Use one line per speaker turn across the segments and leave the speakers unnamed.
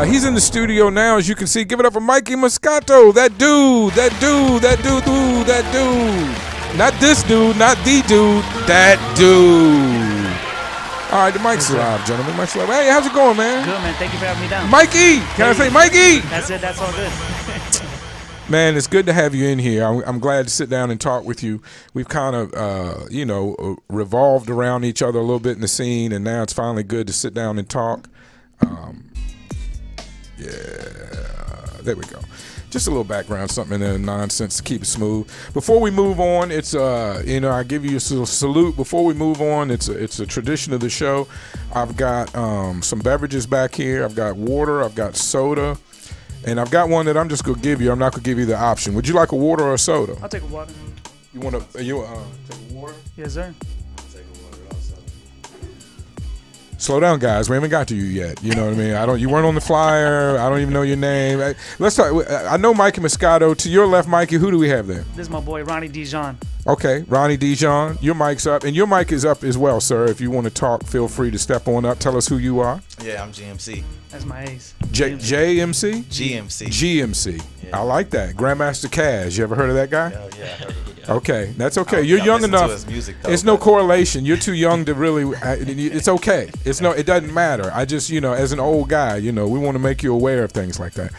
He's in the studio now, as you can see. Give it up for Mikey Moscato. That dude, that dude, that dude, that dude. Not this dude, not the dude, that dude. All right, the mic's live, gentlemen. Mic's live. Hey, how's it going, man?
Good, man. Thank you for having me down.
Mikey! Can I say Mikey?
That's it. That's all good.
Man, it's good to have you in here. I'm glad to sit down and talk with you. We've kind of, you know, revolved around each other a little bit in the scene, and now it's finally good to sit down and talk. Yeah, there we go. Just a little background, something in there, nonsense to keep it smooth. Before we move on, it's you know, I give you a salute. Before we move on, it's a tradition of the show. I've got some beverages back here. I've got water. I've got soda. And I've got one that I'm just gonna give you. I'm not gonna give you the option. Would you like a water or a soda?
I'll take a water.
You want to? Take a water?
Yes, sir.
I'll take a water also. Slow down, guys. We haven't got to you yet. You know what I mean? You weren't on the flyer. I don't even know your name. Let's talk. I know Mikey Moscato. To your left, Mikey. Who do we have there?
This is my boy Ronnie Dijon.
Okay, Ronnie Dijon. Your mic's up, and your mic is up as well, sir. If you want to talk, feel free to step on up. Tell us who you are.
Yeah, I'm GMC.
That's my ace.
JMC?
GMC.
GMC.
Yeah.
I like that. Grandmaster Caz. You ever heard of that guy?
Hell yeah, I heard of it.
Okay, that's okay. You're young enough.
To his music, though,
it's no correlation. You're too young to really. It's okay. It doesn't matter. I just, you know, as an old guy, you know, we want to make you aware of things like that.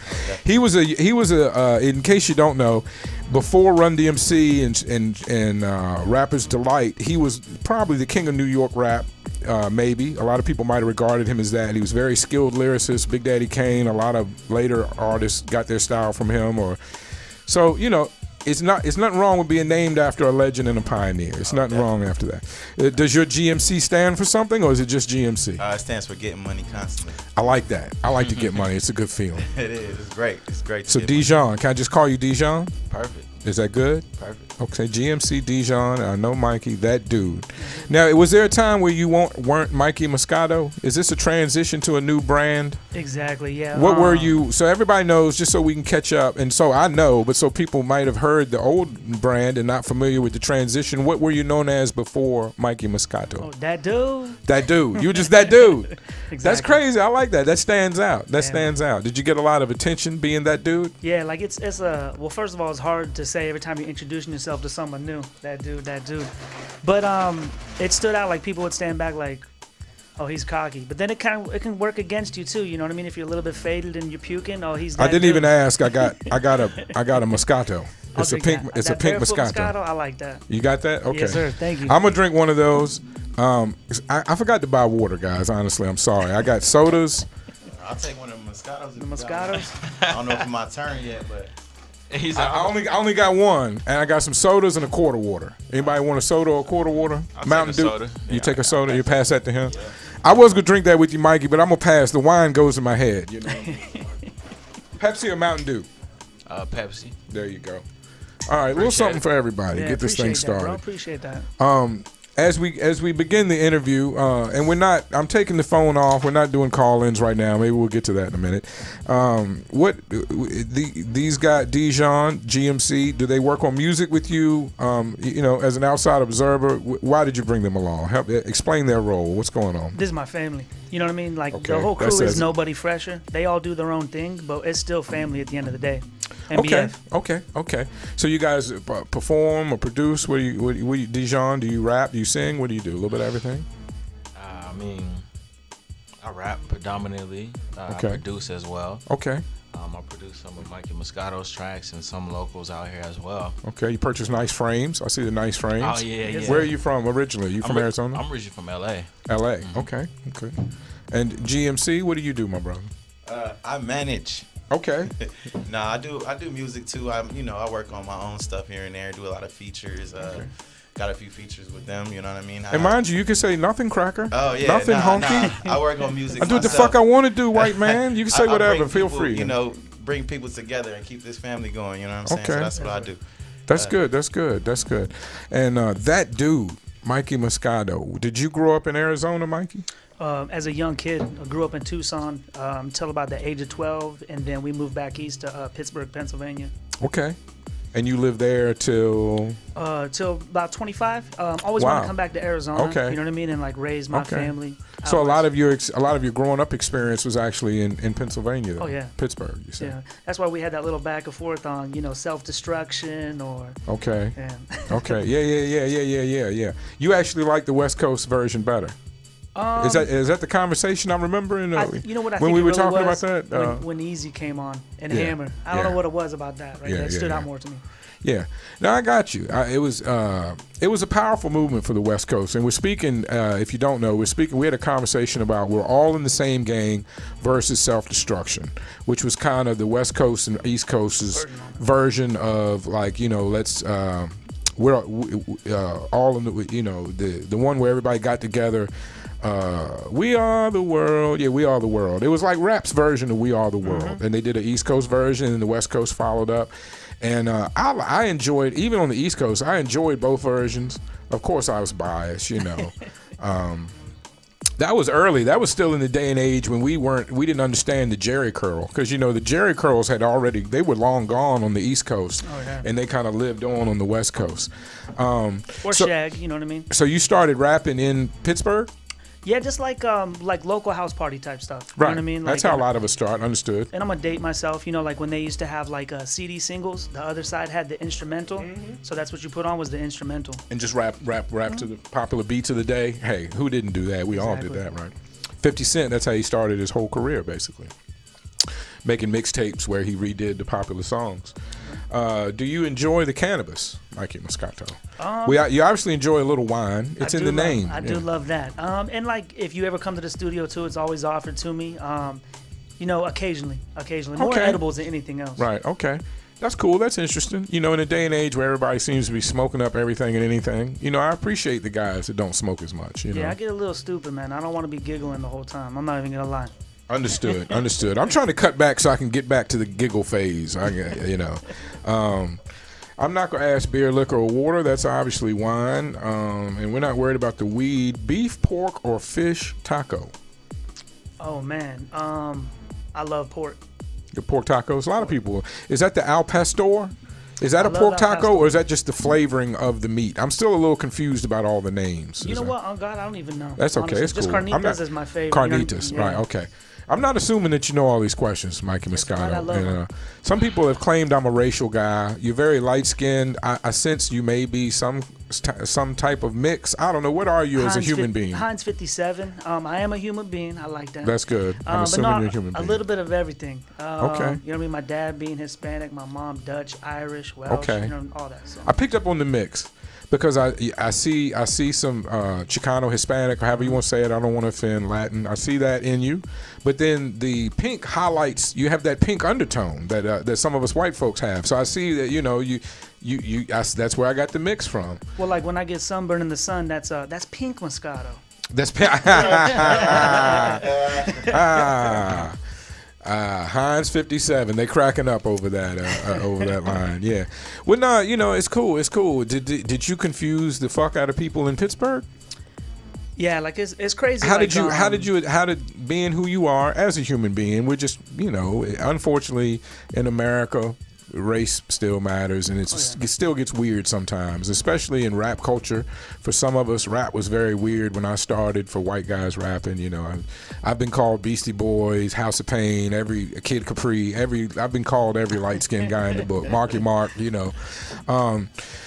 He was a. In case you don't know, before Run DMC and Rapper's Delight, he was probably the king of New York rap. Maybe a lot of people might have regarded him as that. He was a very skilled lyricist. Big Daddy Kane. A lot of later artists got their style from him. So you know, it's nothing wrong with being named after a legend and a pioneer. It's nothing wrong after that. Does your GMC stand for something, or is it just GMC?
It stands for getting money constantly.
I like that. I like to get money. It's a good feeling.
It is. It's great. It's great.
So Dijon, can I just call you Dijon?
Perfect.
Is that good?
Perfect.
Okay, GMC Dijon. I know Mikey, that dude. Now, was there a time where you weren't Mikey Moscato? Is this a transition to a new brand?
Exactly. Yeah.
What were you? So everybody knows, just so we can catch up, and so I know, but so people might have heard the old brand and not familiar with the transition. What were you known as before Mikey Moscato?
Oh, that dude.
That dude. You were just that dude.
Exactly.
That's crazy. I like that. That stands out. That stands out. Did you get a lot of attention being that dude?
Yeah, like it's well, first of all, it's hard to say every time you're introducing yourself to someone new. That dude. But it stood out. Like people would stand back like, oh, he's cocky. But then it can work against you too. You know what I mean? If you're a little bit faded and you're puking, oh, he's. That
I didn't
dude.
even ask. I got a Moscato. It's a pink. It's a pink Moscato.
I like that.
You got that? Okay.
Yes, sir. Thank you.
I'm gonna drink one of those. I forgot to buy water, guys. Honestly, I'm sorry. I got sodas.
I'll take one of the Moscatos.
The Moscatos.
I don't know if it's my turn yet, but.
I only got one, and I got some sodas and a quart of water. Anybody want a soda or a quart of water?
I'll
Mountain Dew.
soda.
You take a soda. You pass that to him. Yeah. I was gonna drink that with you, Mikey, but I'm gonna pass. The wine goes in my head. You know. Pepsi or Mountain Dew?
Pepsi.
There you go. All right, a little something for everybody.
Yeah,
Get this thing started.
Bro. Appreciate that.
As we begin the interview, and I'm taking the phone off. We're not doing call-ins right now. Maybe we'll get to that in a minute. These guys, Dijon, GMC, do they work on music with you? You know, as an outside observer, why did you bring them along? Explain their role. What's going on?
This is my family. You know what I mean? Like
Okay,
the whole crew is
says it.
nobody fresher. They all do their own thing, but it's still family at the end of the day.
Okay,
MBF.
okay. So you guys perform or produce? What do you, Dijon? Do you rap? Do you sing? What do you do? A little bit of everything?
I mean, I rap predominantly.
Okay.
I produce as well.
Okay.
I produce some of Mikey Moscato's tracks and some locals out here as well.
Okay, you purchase nice frames. I see the nice frames.
Oh, yeah.
Where are you from originally? You from Arizona?
I'm originally from L.A.
L.A. Okay. And GMC, what do you do, my brother?
I manage.
Okay.
Nah, I do music too. I work on my own stuff here and there. Do a lot of features. Got a few features with them. You know what I mean?
And mind you can say nothing, cracker.
Oh yeah.
Nothing, honky.
Nah. I work on music.
I do what the
myself.
fuck I want to do, white man. You can say whatever. Feel free.
You know, bring people together and keep this family going. You know what I'm saying?
Okay.
So that's what I do.
That's good. That's good. That's good. And that dude, Mikey Moscato. Did you grow up in Arizona, Mikey?
As a young kid, I grew up in Tucson until about the age of 12, and then we moved back east to Pittsburgh, Pennsylvania.
Okay. And you lived there till
about 25. Always
Wow.
want to come back to Arizona.
Okay.
You know what I mean, and like raise my
Okay.
family.
so
out
a lot
west.
of your growing up experience was actually in Pennsylvania. Though.
Oh, yeah.
Pittsburgh. You said.
Yeah, that's why we had that little back and forth on self-destruction or.
Okay.
Yeah.
Okay. Yeah. You actually like the West Coast version better. Is that the conversation I'm remembering?
You know what I
when
think
we
it
were
really
talking
was?
about that?
When Easy came on and
Yeah,
Hammer. I don't
yeah.
know what it was about that, right?
Yeah,
That
yeah,
stood out
yeah.
more to me.
Yeah, no, I got you. It was a powerful movement for the West Coast, and we're speaking. If you don't know, we had a conversation about we're all in the same gang versus self-destruction, which was kind of the West Coast and East Coast's version of like let's we're all in the one where everybody got together. We are the world. Yeah, we are the world. It was like rap's version of We Are the World, and they did an East Coast version, and the West Coast followed up. And I enjoyed, even on the East Coast, I enjoyed both versions. Of course, I was biased, That was early. That was still in the day and age when we didn't understand the Jerry curl, because the Jerry curls they were long gone on the East Coast, and they kind of lived on the West Coast.
Or Shag, you know what I mean?
So you started rapping in Pittsburgh?
Yeah, just like local house party type stuff. You
Right.
know what I mean?
That's how a lot of us start. Understood.
And I'm gonna date myself, like when they used to have like CD singles, the other side had the instrumental. So that's what you put on was the instrumental.
And just rap to the popular beats of the day. Hey, who didn't do that? We all did that, right? 50 Cent, that's how he started his whole career, basically. Making mixtapes where he redid the popular songs. Do you enjoy the cannabis, Mikey Moscato? You obviously enjoy a little wine. It's in the name.
I do love that. And like if you ever come to the studio too, it's always offered to me. Occasionally. More
Okay.
edibles than anything else.
Right, okay. That's cool. That's interesting. In a day and age where everybody seems to be smoking up everything and anything, I appreciate the guys that don't smoke as much.
Yeah, I get a little stupid, man. I don't want to be giggling the whole time. I'm not even gonna lie.
Understood. I'm trying to cut back so I can get back to the giggle phase. I'm not gonna ask beer, liquor, or water. That's obviously wine. And we're not worried about the weed. Beef, pork, or fish taco.
Oh man, I love pork.
The pork tacos. A lot of people. Is that the al pastor? Is that
I
a
love
pork
al
taco,
pastor.
or is that just the flavoring of the meat? I'm still a little confused about all the names.
You know what? Oh God, I don't even know.
That's okay.
Honestly.
It's
Just
cool.
carnitas is my favorite.
Carnitas,
Yeah.
right? Okay. I'm not assuming that you know all these questions, Mikey Moscato.
right, I love them.
Some people have claimed I'm a racial guy. You're very light skinned. I sense you may be some type of mix. I don't know. What are you as a human being?
Heinz 57. I am a human being. I like that.
That's good. I'm
But
assuming
no,
you're a human being.
A little bit of everything.
Okay.
You know what I mean? My dad being Hispanic, my mom Dutch, Irish, Welsh.
Okay.
All that. So.
I picked up on the mix because I see some Chicano, Hispanic, or however you want to say it. I don't want to offend Latin. I see that in you, but then the pink highlights. You have that pink undertone that some of us white folks have. So I see that that's where I got the mix from.
Well, like when I get sunburned in the sun, that's pink Moscato.
That's Heinz 57. They cracking up over that line. Yeah. Well, no, it's cool. It's cool. Did you confuse the fuck out of people in Pittsburgh?
Yeah, like it's crazy.
How did being who you are as a human being? We're just unfortunately in America, race still matters, and it still gets weird sometimes, especially in rap culture. For some of us, rap was very weird when I started. For white guys rapping, I've been called Beastie Boys, House of Pain, every Kid Capri, I've been called every light skinned guy in the book, Marky Mark.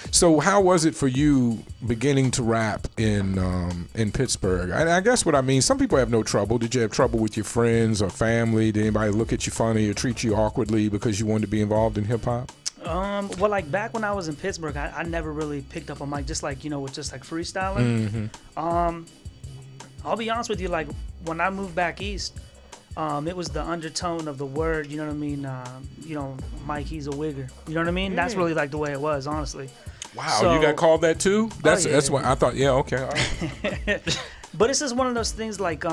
So how was it for you beginning to rap in Pittsburgh? And I guess what I mean, some people have no trouble. Did you have trouble with your friends or family? Did anybody look at you funny or treat you awkwardly because you wanted to be involved in hip hop?
Well, like back when I was in Pittsburgh, I never really picked up on mic, just like with just like freestyling. I'll be honest with you, like when I moved back east, it was the undertone of the word, you know what I mean? Mike, he's a wigger. You know what I mean? That's really like the way it was, honestly.
Wow,
So,
you got called that too? That's
yeah.
that's what I thought. Yeah, okay. All right.
But it's just one of those things like,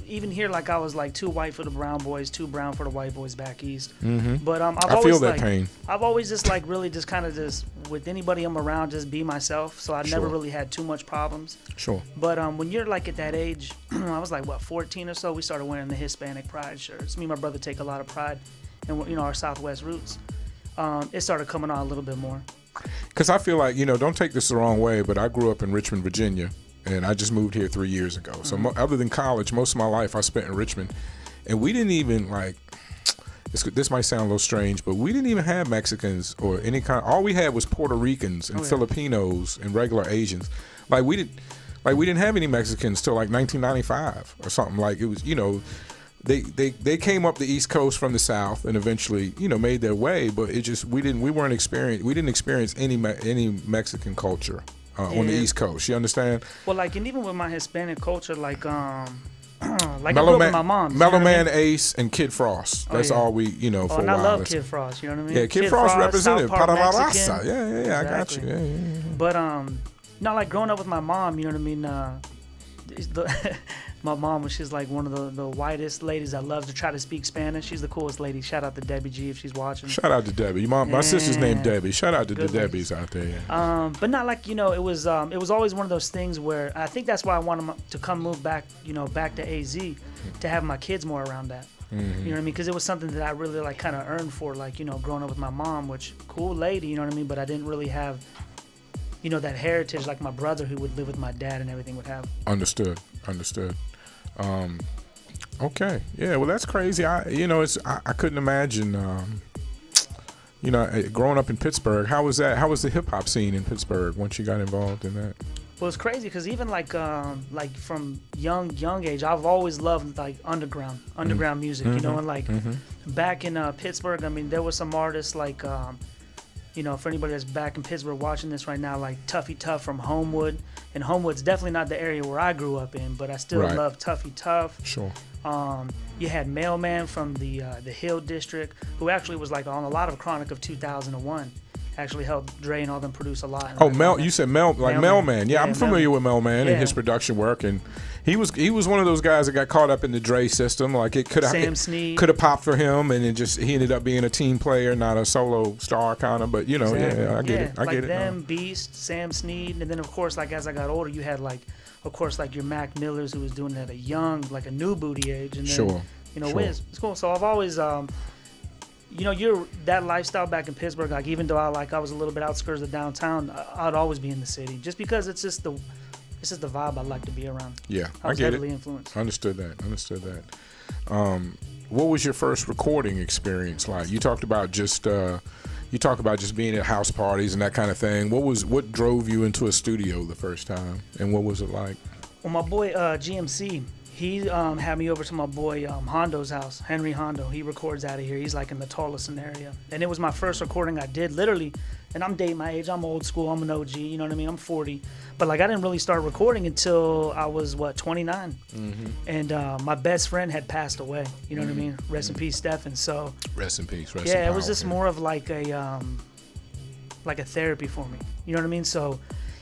even here, like I was like too white for the brown boys, too brown for the white boys back east. But I've
I
always
feel that pain.
I've always just like really just kind of just with anybody I'm around, just be myself. So I never really had too much problems.
Sure.
But when you're like at that age, I was like 14 or so. We started wearing the Hispanic pride shirts. Me and my brother take a lot of pride in our Southwest roots. it started coming on a little bit more.
Because I feel like, you know, don't take this the wrong way, but I grew up in Richmond, Virginia, and I just moved here 3 years ago. So other than college, most of my life I spent in Richmond, and we didn't even like. This might sound a little strange, but we didn't even have Mexicans or any kind. All we had was Puerto Ricans and Filipinos and regular Asians. Like we didn't have any Mexicans till like 1995 or something. Like it was, you know, they came up the East Coast from the South and eventually, you know, made their way. But it just we didn't experience any Mexican culture on the East Coast. You understand?
Well, like, and even with my Hispanic culture, like like
Mellow
I grew up
Man,
with my mom.
Mellow Man, Ace, and Kid Frost. That's all we, you know, for a
and
while.
I love Kid Frost. You know what I mean?
Yeah, Kid Frost represented
South Park
para la
Mexican.
raza. Yeah,
Exactly.
I got you. Yeah.
But not like growing up with my mom. You know what I mean? My mom, she's like one of the whitest ladies that loves to try to speak Spanish. She's the coolest lady. Shout out to Debbie G if she's watching.
Shout out to Debbie. My sister's named Debbie. Shout out to the Debbies out there.
Yeah. But not like, you know, it was always one of those things where I think that's why I wanted to move back, you know, back to AZ to have my kids more around that. You know what I mean? Because it was something that I really like kind of earned for, like, you know, growing up with my mom, which cool lady, you know what I mean? But I didn't really have, you know, that heritage like my brother who would live with my dad and everything would have.
Understood. Okay. Yeah. Well, that's crazy. I couldn't imagine. You know, growing up in Pittsburgh, how was that? How was the hip hop scene in Pittsburgh once you got involved in that?
Well, it's crazy because even like from young age, I've always loved like underground music. You know, and like back in Pittsburgh, I mean, there was some artists like. You know, for anybody that's back in Pittsburgh watching this right now, like Tuffy Tuff from Homewood. And Homewood's definitely not the area where I grew up in, but I still love Tuffy Tuff.
Sure.
You had Mailman from the Hill District, who actually was like on a lot of Chronic of 2001. Actually helped Dre and all them produce a lot.
Oh, you said Mailman. Yeah, I'm familiar with Mailman
Yeah.
and his production work, and he was one of those guys that got caught up in the Dre system. Like it could have popped for him, and he ended up being a team player, not a solo star kind of. But you know, yeah, I get it. I get it.
Them, Beast, Sam Snead, and then of course, like as I got older, you had like, of course, like your Mac Millers who was doing it at a young, like a new booty age, and then you know, Wiz. It's cool. So I've always you know, that lifestyle back in Pittsburgh, like even though I was a little bit outskirts of downtown, I'd always be in the city just because it's just the vibe I like to be around.
Yeah,
I was
get
heavily
it.
influenced.
Understood that. What was your first recording experience like? You talked about just being at house parties and that kind of thing. What drove you into a studio the first time, and what was it like?
Well, my boy GMC. He had me over to my boy Hondo's house, Henry Hondo. He records out of here. He's like in the Tolleson area. And it was my first recording I did, literally. And I'm dating my age. I'm old school. I'm an OG. You know what I mean? I'm 40. But like I didn't really start recording until I was, 29. And my best friend had passed away. You know what I mean? Rest in peace, Stephen. So
rest in peace.
Yeah, it was just more of like a therapy for me. You know what I mean? So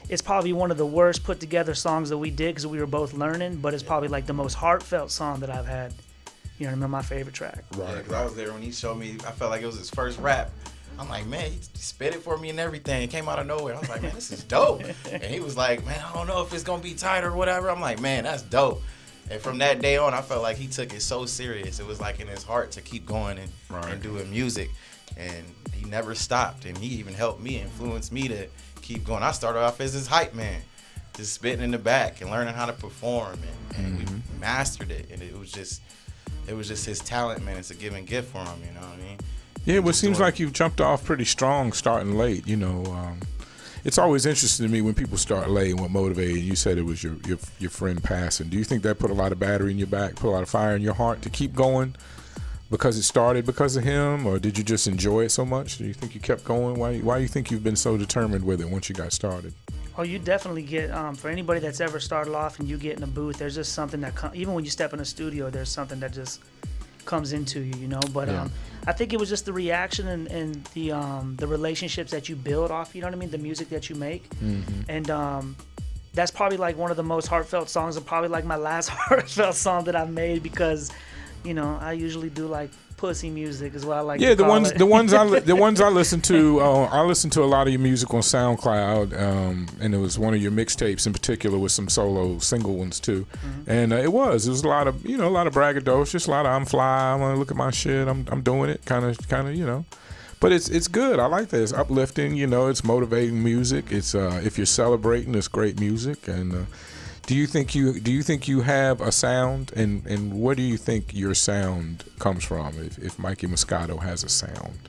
it's probably one of the worst put together songs that we did because we were both learning, but it's probably like the most heartfelt song that I've had. You know what I mean? My favorite track.
Right. Because I was there when he showed me, I felt like it was his first rap. I'm like, man, he spit it for me and everything. It came out of nowhere. I was like, man, this is dope. And he was like, man, I don't know if it's going to be tight or whatever. I'm like, man, that's dope. And from that day on, I felt like he took it so serious. It was like in his heart to keep going and doing music. And he never stopped. And he even helped me, influenced me to keep going. I started off as his hype man, just spitting in the back and learning how to perform, and we mastered it. And it was just his talent, man. It's a given gift for him, you know what I mean?
Yeah, well, it seems like you've jumped off pretty strong starting late. You know, it's always interesting to me when people start late and what motivated. You said it was your friend passing. Do you think that put a lot of battery in your back, put a lot of fire in your heart to keep going? Because it started because of him, or did you just enjoy it so much? Do you think you kept going? Why do you think you've been so determined with it once you got started?
Oh, you definitely get, for anybody that's ever started off and you get in a booth, there's just something that, even when you step in a studio, there's something that just comes into you, you know? But I think it was just the reaction and the relationships that you build off, you know what I mean? The music that you make. And that's probably like one of the most heartfelt songs, and probably like my last heartfelt song that I've made, because you know, I usually do like pussy music is what I like. Yeah,
the ones I listen to. I listen to a lot of your music on SoundCloud, and it was one of your mixtapes in particular with some solo single ones too. And it was a lot of braggadocious, a lot of I'm fly. I want to look at my shit. I'm doing it, kind of, you know. But it's good. I like that. It's uplifting. You know, it's motivating music. It's if you're celebrating, it's great music. And do you think you have a sound? And where do you think your sound comes from? If Mikey Moscato has a sound,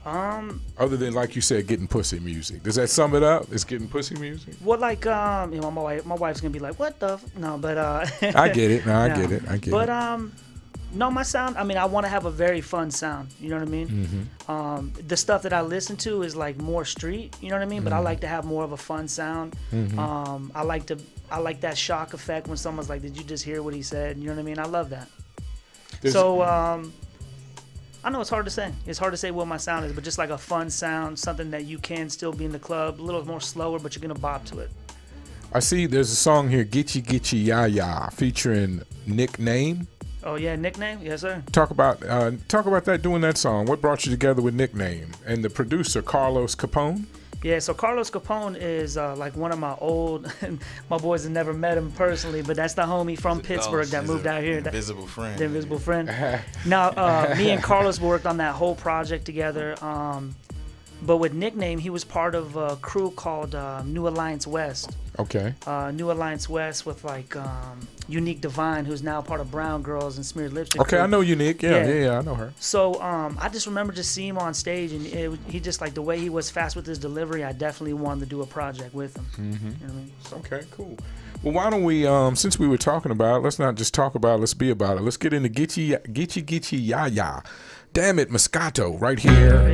other than, like you said, getting pussy music. Does that sum it up? It's getting pussy music.
Well, like you know, my wife's gonna be like, "What the?" No, but
I get it. No, I get it. I get it.
But no, my sound. I mean, I want to have a very fun sound. You know what I mean?
Mm-hmm.
The stuff that I listen to is like more street. You know what I mean? But I like to have more of a fun sound.
Mm-hmm.
I like that shock effect when someone's like, "Did you just hear what he said?" You know what I mean? I love that. I know it's hard to say. It's hard to say what my sound is, but just like a fun sound, something that you can still be in the club, a little more slower, but you're gonna bop to it.
I see there's a song here, Gitchy Gitchy Ya Ya, featuring Nickname.
Oh yeah, Nickname, yes sir.
Talk about that, doing that song. What brought you together with Nickname and the producer Carlos Capone?
Yeah, so Carlos Capone is like one of my old, my boys have never met him personally, but that's the homie from Pittsburgh that moved out here.
Invisible friend.
The invisible friend. Now, me and Carlos worked on that whole project together. But with Nickname, he was part of a crew called New Alliance West.
Okay.
New Alliance West with like Unique Divine, who's now part of Brown Girls and Smeared Lipstick.
Okay,
crew.
I know Unique. Yeah, I know her.
So I just remember just seeing him on stage, and he just like the way he was fast with his delivery. I definitely wanted to do a project with him.
Mm-hmm.
You know what I mean? So.
Okay, cool. Well, why don't we, since we were talking about it, let's not just talk about it, let's be about it. Let's get into Gitchy Ya Ya. Damn it, Moscato, right here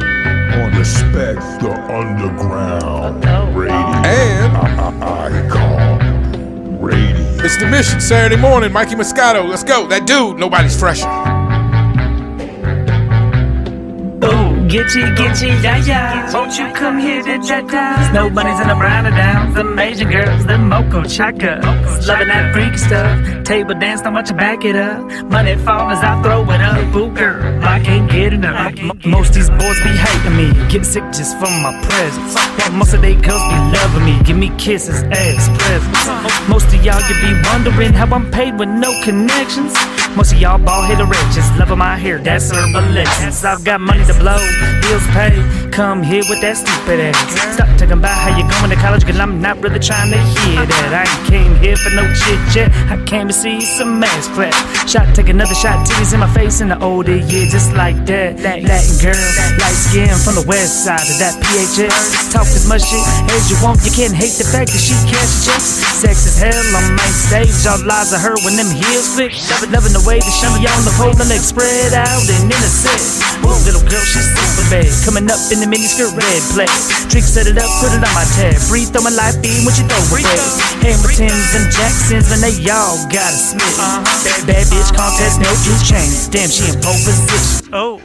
on
Respect the Underground Radio.
And
Icon Radio.
It's the Mission, Saturday morning, Mikey Moscato. Let's go. That dude, nobody's fresher.
Gitchy, ya, ya. Won't you come here to da-da? Snow bunnies and the brown downs, them Asian girls, them moco chacas. Loving that freak stuff. Table dance, don't watch you back it up. Money fall as I throw it up. Boo girl, I can't get enough. Most these boys be hating me. Get sick just from my presence. While most of they girls be loving me. Give me kisses as presents. Most of y'all, you be wondering how I'm paid with no connections. Most of y'all bald-headed wretches, loving my hair, that's Herbal Lessons. I've got money to blow, bills paid, come here with that stupid ass. Stop talking about how you going to college, cause I'm not really trying to hear that. I ain't came here for no chit-chat, I came to see some ass clap. Shot, take another shot, titties in my face in the older years, just like that. Latin girl, light skin from the west side of that PHS. Talk as much shit as you want, you can't hate the fact that she cash checks. Sex is hell on main stage, all lies are her when them heels click. Loving the way that she on the pole, the legs spread out and in a set. Whoa, little girl, she's super bad. Coming up in the miniskirt, red play. Drink, set it up, put it on my tab. Breathe, throw my life in when you throw it back. Hamiltons and Jacksons, and they all got a smith. Bad bitch contest, no juice chains. Damn, she in pole position. Oh,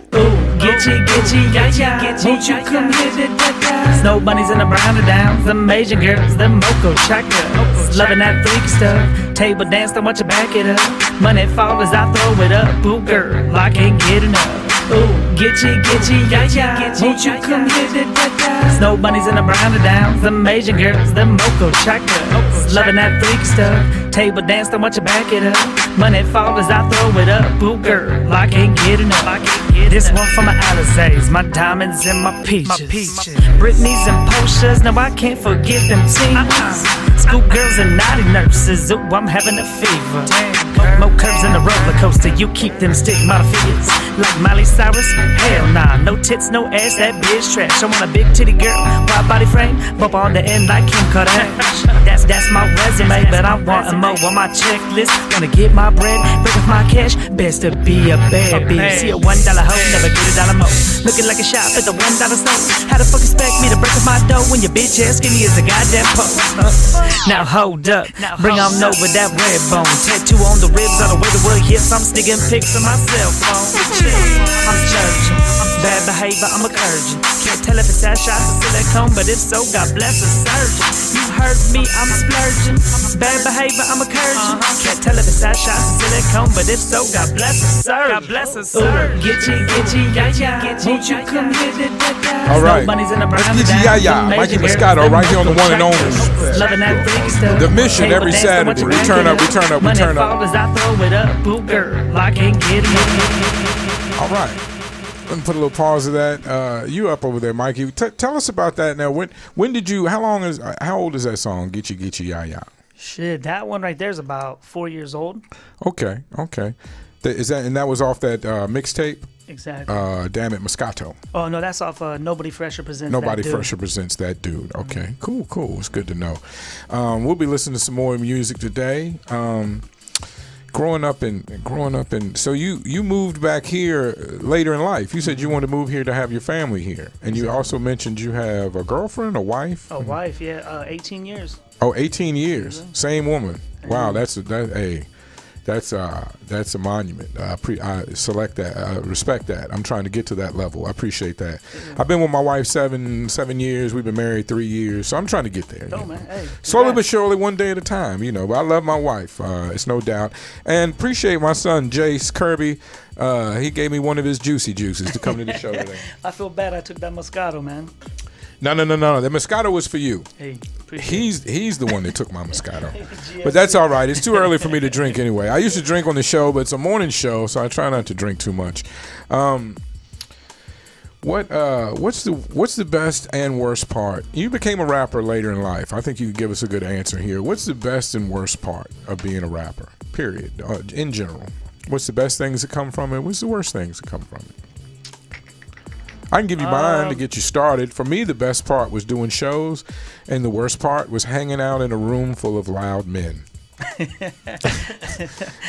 Gitchy, ya, ya. Won't you come here to da-da? Snow bunnies and the brown downs, them Asian girls, them moco chacas. Loving that freak stuff. Table dance, don't watch you back it up. Money fall as I throw it up. Boo girl, I can't get enough. Gitchy, ya, ya. Won't you come here to da-da? Snow bunnies and the brown downs, them Asian girls, them moco chacas. Loving that freak stuff. Table dance, don't watch you back it up. Money fall as I throw it up. Boo girl, I can't get enough. This one for my Alizés, my diamonds and my peaches. Britneys and Porsches, no I can't forget them teens. School girls and naughty nurses, ooh, I'm having a fever. More curves in the roller coaster, you keep them stigmata figures. Like Miley Cyrus, hell nah, no tits, no ass, that bitch trash. I want a big titty girl, wide body frame, bump on the end like Kim Kardashian. That's my resume, but I want more on my checklist. Wanna get my bread, break off my cash, best to be a bad bitch. See a $1 hoe, never get $1 more. Looking like a shop at the $1 store. How the fuck expect me to break off my dough when your bitch ass skinny as a goddamn pole? Now hold up, bring on over that red bone. Tattoo on the ribs, all the way to wood hips. I'm sticking pics on my cell phone. I'm splurging, bad behavior, I'm a virgin. Can't tell if it's ass shots or silicone, but if so, God bless a surgeon. You heard me, I'm splurging, bad behavior, I'm a virgin. Can't tell if it's ass shots or silicone, but if so, God bless a surgeon. God bless a surgeon. Gitchy, ya, ya. Won't you come here to da-da?
All right, that's Gitchy Ya Ya, Mikey Moscato, right here on the one and only.
Loving that freak stuff.
The Mission every Saturday. We turn up.
Money fall as I throw it up. Boo girl, I can't get enough.
All right. Let me put a little pause to that. You up over there, Mikey? Tell us about that now. When did you? How old is that song? Gitchy Gitchy Ya Ya.
Shit, that one right there is about 4 years old.
Okay. That was off that mixtape?
Exactly.
Damn it, Moscato.
Oh no, that's off Nobody Fresher Presents
Nobody
That Dude.
Fresher Presents That Dude. Okay, cool. It's good to know. We'll be listening to some more music today. Growing up in so you moved back here later in life. You said you wanted to move here to have your family here, and you also mentioned you have a girlfriend, a wife.
A wife, yeah, 18 years.
Oh, 18 years, same woman. Wow, that's a monument. I select that. I respect that. I'm trying to get to that level. I appreciate that. I've been with my wife 7 years. We've been married 3 years, so I'm trying to get there.
Oh man, hey,
slowly but surely, one day at a time. But I love my wife. It's no doubt, and appreciate my son Jace Kirby. He gave me one of his juicy juices to come to the show today.
I feel bad. I took that Moscato, man.
No. The Moscato was for you.
Hey,
he's the one that took my Moscato. But that's all right. It's too early for me to drink anyway. I used to drink on the show, but it's a morning show, so I try not to drink too much. What's the best and worst part? You became a rapper later in life. I think you could give us a good answer here. What's the best and worst part of being a rapper? Period. In general. What's the best things that come from it? What's the worst things that come from it? I can give you mine to get you started. For me, the best part was doing shows, and the worst part was hanging out in a room full of loud men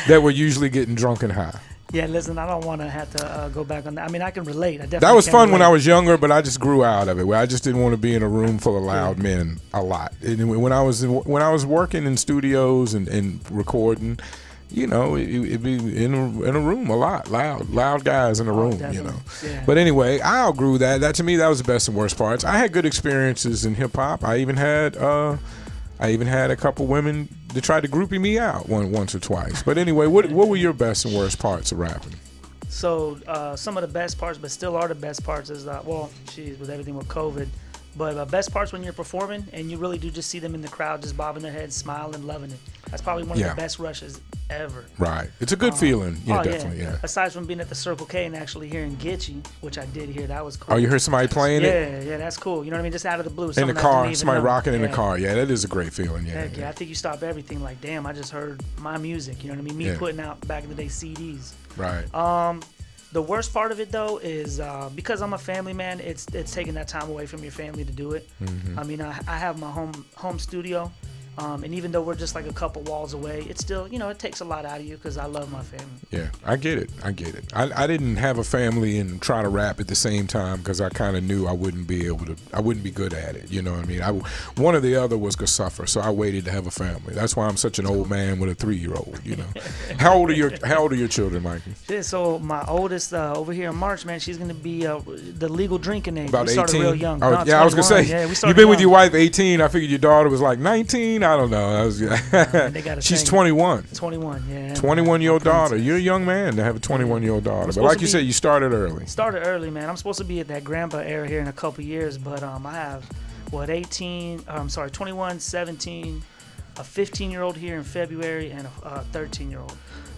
that were usually getting drunk and high.
Yeah, listen, I don't want to have to go back on that. I mean, I can relate.
That was fun when I was younger, but I just grew out of it. I just didn't want to be in a room full of loud men a lot. And when I was working in studios and recording, it'd be in a room a lot, loud guys in a room,
definitely. Yeah.
But anyway, I outgrew that. That to me, that was the best and worst parts. I had good experiences in hip hop. I even had a couple women that tried to groupie me out once or twice. But anyway, what were your best and worst parts of rapping?
So some of the best parts, but still are the best parts, is with everything with COVID. But best parts when you're performing and you really do just see them in the crowd just bobbing their heads, smiling, loving it. That's probably one of the best rushes ever.
Right. It's a good feeling. Yeah, definitely. Yeah.
Aside from being at the Circle K and actually hearing Gitchy, which I did hear, that was cool.
Oh, you heard somebody playing it?
Yeah, that's cool. You know what I mean? Just out of the blue.
In the car, somebody rocking in the car. Yeah, that is a great feeling. Yeah.
Heck yeah. I think you stop everything like, damn, I just heard my music. You know what I mean? Me putting out back in the day CDs.
Right.
The worst part of it though is because I'm a family man. It's taking that time away from your family to do it. Mm-hmm. I mean, I have my home studio, and even though we're just like a couple walls away, it's still it takes a lot out of you because I love my family.
Yeah, I get it. I didn't have a family and try to rap at the same time because I kind of knew I wouldn't be good at it. You know what I mean? One or the other was gonna suffer, so I waited to have a family. That's why I'm such an old man with a 3-year-old. How old are your children, Mikey?
Yeah, so my oldest over here in March, man, she's gonna be the legal drinking age.
About 18.
We started real young.
Oh, yeah, I was gonna say you've been with your wife 18. I figured your daughter was like 19. I don't know. She's 21.
21, yeah.
21-year-old daughter. You're a young man to have a 21-year-old daughter. But like you said, you started early.
Started early, man. I'm supposed to be at that grandpa era here in a couple years, but I have 21, 17, a 15-year-old here in February, and a 13-year-old.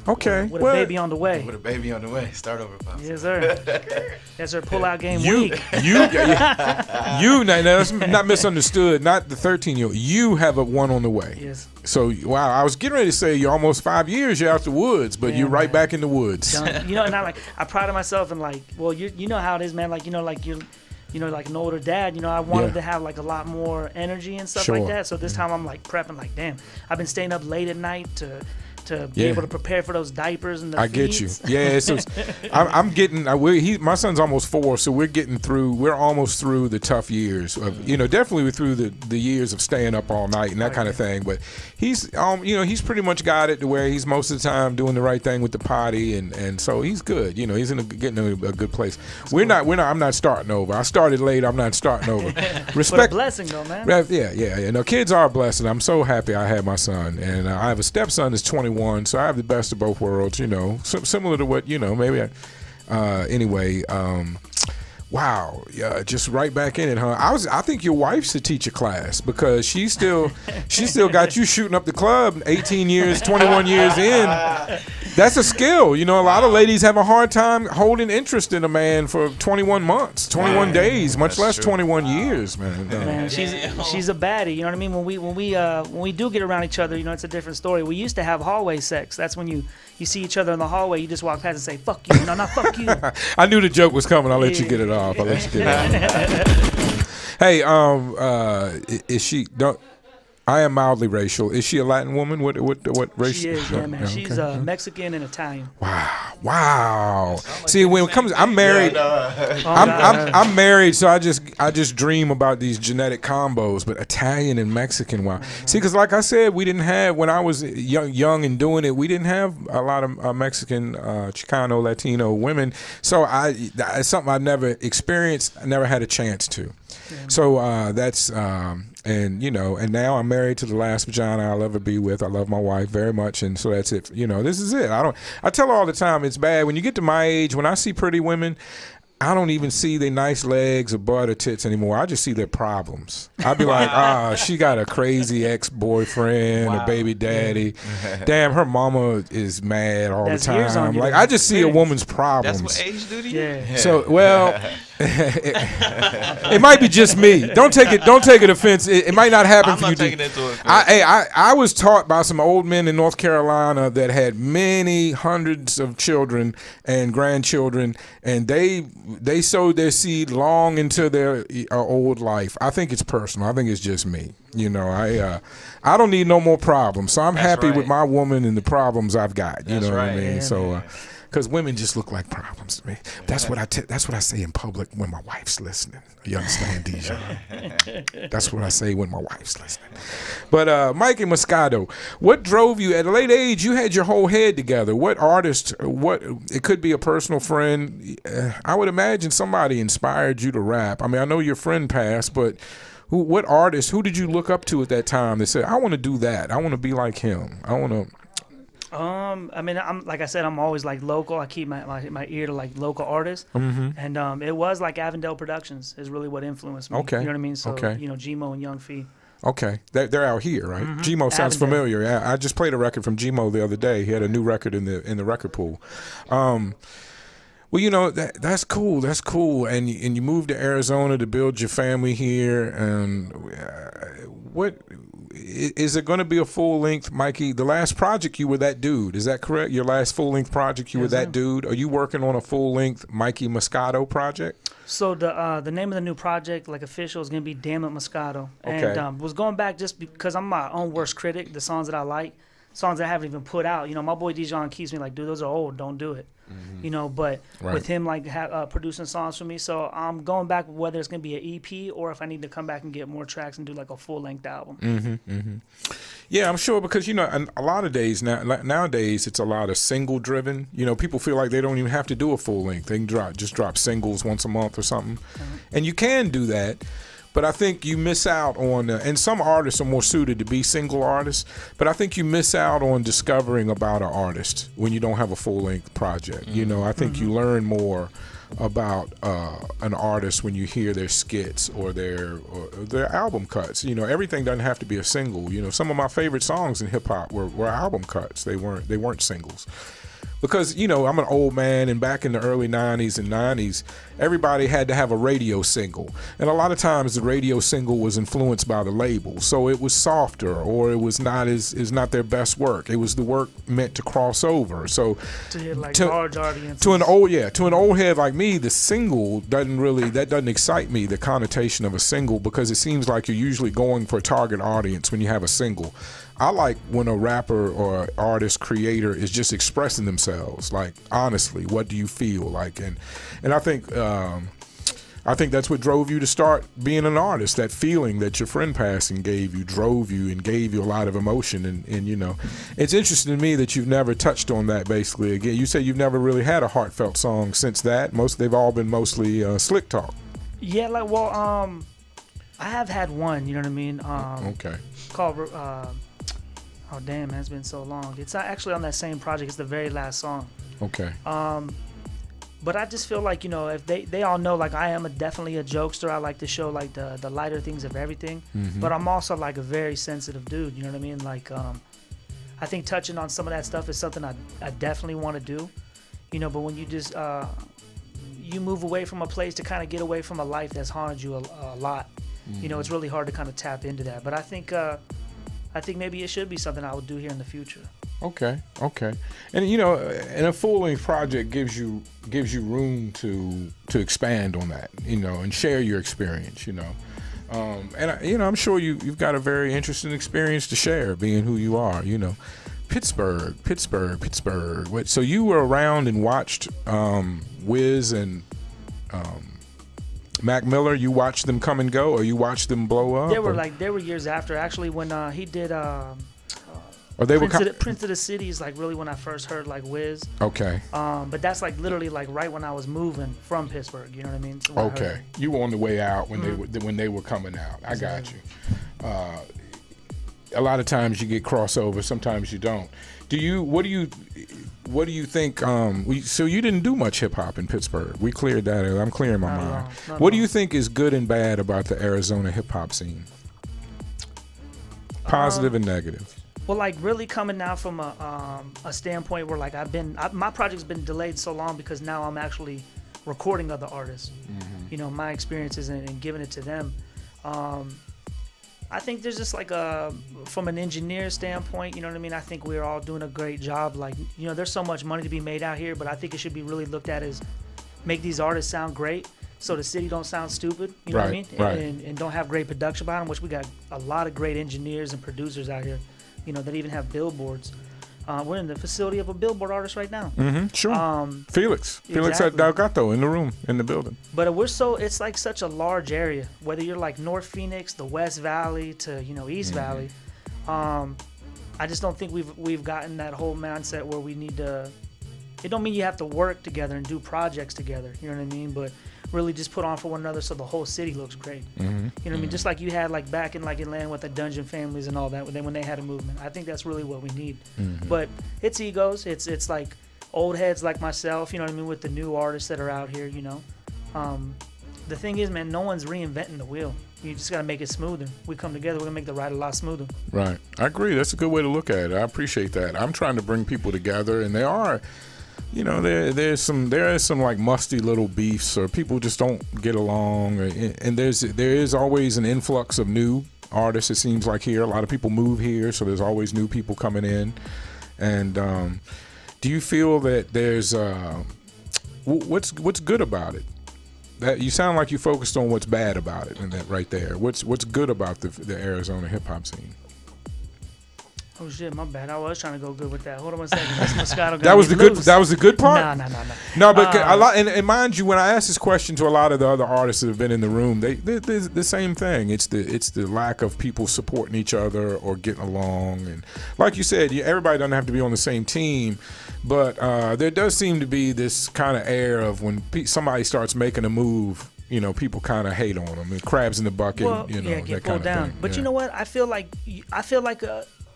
Okay.
With a baby on the way.
With a baby on the way. Start over, Pops.
Yes, sir. Yes, sir. Pull out game week.
Now that's not misunderstood. Not the 13-year-old. You have a one on the way.
Yes.
So, wow, I was getting ready to say you're almost 5 years. You're out the woods, but you're right back in the woods.
And I pride myself in you know how it is, man. Like an older dad, I wanted to have like a lot more energy and stuff like that. So this time I'm like prepping, like, damn, I've been staying up late at night to be able to prepare for those diapers and the
feeds. Get you. Yeah, so I'm getting. My son's almost 4, so we're almost through the tough years of definitely we're through the years of staying up all night and that kind of thing. But he's he's pretty much got it to where he's most of the time doing the right thing with the potty and so he's good. He's getting a good place. I'm not starting over. I started late. I'm not starting over. Respect.
But a blessing though, man.
Yeah. No, kids are a blessing. I'm so happy I had my son, and I have a stepson that's 21. So I have the best of both worlds, similar to what, maybe anyway, wow, yeah, just right back in it, huh? I think your wife should teach a class because she still got you shooting up the club 18 years, 21 years in. That's a skill. You know, a lot of ladies have a hard time holding interest in a man for 21 months, 21 days, much less 21 years, man.
Man, she's a baddie. You know what I mean? When we do get around each other, you know, it's a different story. We used to have hallway sex. That's when you see each other in the hallway, you just walk past and say, "Fuck you." No, not fuck you.
I knew the joke was coming. I'll let you get it off. I'll let you get it off. Hey, is she? Don't. I am mildly racial. Is she a Latin woman? What race?
She is, yeah, man. She's Mexican and Italian.
Wow. See, when it comes, I'm married. I'm married, so I just dream about these genetic combos. But Italian and Mexican, wow. See, because like I said, we didn't have when I was young and doing it. We didn't have a lot of Mexican, Chicano, Latino women. So it's something I never experienced. I never had a chance to. Yeah. So that's. And you know, and now I'm married to the last vagina I'll ever be with. I love my wife very much, and so that's it. You know, this is it. I tell her all the time, it's bad when you get to my age. When I see pretty women, I don't even see their nice legs or butt or tits anymore. I just see their problems. I'd be like, she got a crazy ex-boyfriend, a baby daddy. Damn, her mama is mad all the time. Like, I just see a woman's problems.
That's what age do to you?
Yeah.
So, well, it might be just me. Don't take it offense. It might not happen for you.
I'm not taking it to offense.
I was taught by some old men in North Carolina that had many hundreds of children and grandchildren, and they sowed their seed long into their old life. I think it's personal. I think it's just me. You know, I don't need no more problems. So I'm happy with my woman and the problems I've got. You know what I mean? So. Because women just look like problems to me. That's what I say in public when my wife's listening. You understand, DJ? That's what I say when my wife's listening. But Mikey Moscato, what drove you at a late age? You had your whole head together. What artist? It could be a personal friend. I would imagine somebody inspired you to rap. I mean, I know your friend passed, but what artist? Who did you look up to at that time that said, "I want to do that. I want to be like him. I want to."
I mean, like I said, I'm always like local. I keep my ear to like local artists, and it was like Avondale Productions is really what influenced me. Okay, you know what I mean. So you know, G-Mo and Young Fee.
Okay, they're out here, right? G-Mo sounds familiar. Yeah, I just played a record from G-Mo the other day. He had a new record in the record pool. Well, you know, that's cool. That's cool. And you moved to Arizona to build your family here. And what is it going to be a full length, Mikey? The last project you were That Dude. Is that correct? Your last full length project you were That Dude. Are you working on a full length Mikey Moscato project?
So the name of the new project, like official, is going to be Damn It Moscato. Okay. And was going back just because I'm my own worst critic. The songs that I like, songs that I haven't even put out. You know, my boy Dijon keeps me like, dude, those are old. Don't do it. You know, but with him like producing songs for me, so I'm going back whether it's gonna be an EP or if I need to come back and get more tracks and do like a full length album.
Yeah, I'm sure, because you know, and a lot of days nowadays it's a lot of single driven. You know, people feel like they don't even have to do a full length; they can just drop singles once a month or something, and you can do that. But I think you miss out on, and some artists are more suited to be single artists, but I think you miss out on discovering about an artist when you don't have a full-length project. You know, I think you learn more about an artist when you hear their skits or their album cuts. You know, everything doesn't have to be a single. You know, some of my favorite songs in hip-hop were album cuts. They weren't singles. Because, you know, I'm an old man, and back in the early 90s and 90s, everybody had to have a radio single. And a lot of times the radio single was influenced by the label. So it was softer, or it was not not their best work. It was the work meant to cross over. So
to hit like large audiences.
To an old head like me, the single doesn't excite me, the connotation of a single, because it seems like you're usually going for a target audience when you have a single. I like when a rapper or artist, creator is just expressing themselves, like honestly, what do you feel like? And I think that's what drove you to start being an artist. That feeling that your friend passing drove you and gave you a lot of emotion. And you know, it's interesting to me that you've never touched on that. Basically, again, you say you've never really had a heartfelt song since that. They've all been mostly slick talk.
Yeah, like I have had one. You know what I mean?
Okay.
Called. Oh damn, man, it's been so long. It's not actually on that same project. It's the very last song.
Okay.
But I just feel like, you know, if they all know, like, I am definitely a jokester. I like to show like the lighter things of everything. But I'm also like a very sensitive dude. You know what I mean? Like, I think touching on some of that stuff is something I definitely want to do, you know. But when you just you move away from a place to kind of get away from a life that's haunted you a lot, you know, it's really hard to kind of tap into that. But I think maybe it should be something I would do here in the future.
Okay. And you know, and a full-length project gives you room to expand on that, you know, and share your experience, you know. And I'm sure you've got a very interesting experience to share, being who you are, you know. Pittsburgh. So you were around and watched Wiz and Mac Miller. You watched them come and go, or you watched them blow up?
They were years after, actually, when he did
or they
Prince of the City is like really when I first heard like Wiz.
Okay.
But that's like literally like right when I was moving from Pittsburgh. You know what I mean? So
okay. You were on the way out when they were coming out. I got you. A lot of times you get crossover. Sometimes you don't. What do you think? So you didn't do much hip hop in Pittsburgh. We cleared that. I'm clearing my mind. What do you think is good and bad about the Arizona hip hop scene? Positive and negative.
Well, like really coming now from a standpoint where like my project's been delayed so long because now I'm actually recording other artists. You know, my experiences and giving it to them. I think there's just like from an engineer standpoint, you know what I mean? I think we're all doing a great job. Like, you know, there's so much money to be made out here, but I think it should be really looked at as make these artists sound great so the city don't sound stupid, you know what I mean?
Right.
And don't have great production behind them, which we got a lot of great engineers and producers out here, you know, that even have billboards. We're in the facility of a billboard artist right now.
Sure. Felix
exactly.
Delgato in the room, in the building.
But it's like such a large area, whether you're like North Phoenix, the West Valley to, you know, East Valley. I just don't think we've gotten that whole mindset where we need to, it don't mean you have to work together and do projects together, you know what I mean? But really just put on for one another so the whole city looks great. You know what I mean? Just like you had like back in like Atlanta with the Dungeon Families and all that, when they had a movement. I think that's really what we need. But it's egos. It's like old heads like myself, you know what I mean, with the new artists that are out here, you know. The thing is, man, no one's reinventing the wheel. You just got to make it smoother. We come together, we're going to make the ride a lot smoother.
Right. I agree. That's a good way to look at it. I appreciate that. I'm trying to bring people together, and they are... You know, there is some like musty little beefs, or people just don't get along, and there is always an influx of new artists. It seems like here, a lot of people move here, so there's always new people coming in. And do you feel that there's what's good about it? That you sound like you focused on what's bad about it, and that right there. What's good about the Arizona hip hop scene?
Oh shit, my bad. I was trying to go good with that. Hold on one second. That's Moscato.
That was the good. That was the good part.
No.
No, but a lot. And mind you, when I ask this question to a lot of the other artists that have been in the room, they're the same thing. It's the lack of people supporting each other or getting along. And like you said, everybody doesn't have to be on the same team, but there does seem to be this kind of air of when somebody starts making a move. You know, people kind of hate on them. And crabs in the bucket.
Well,
you know,
yeah, get
that
pulled
kind of
down.
thing.
But you know what? I feel like.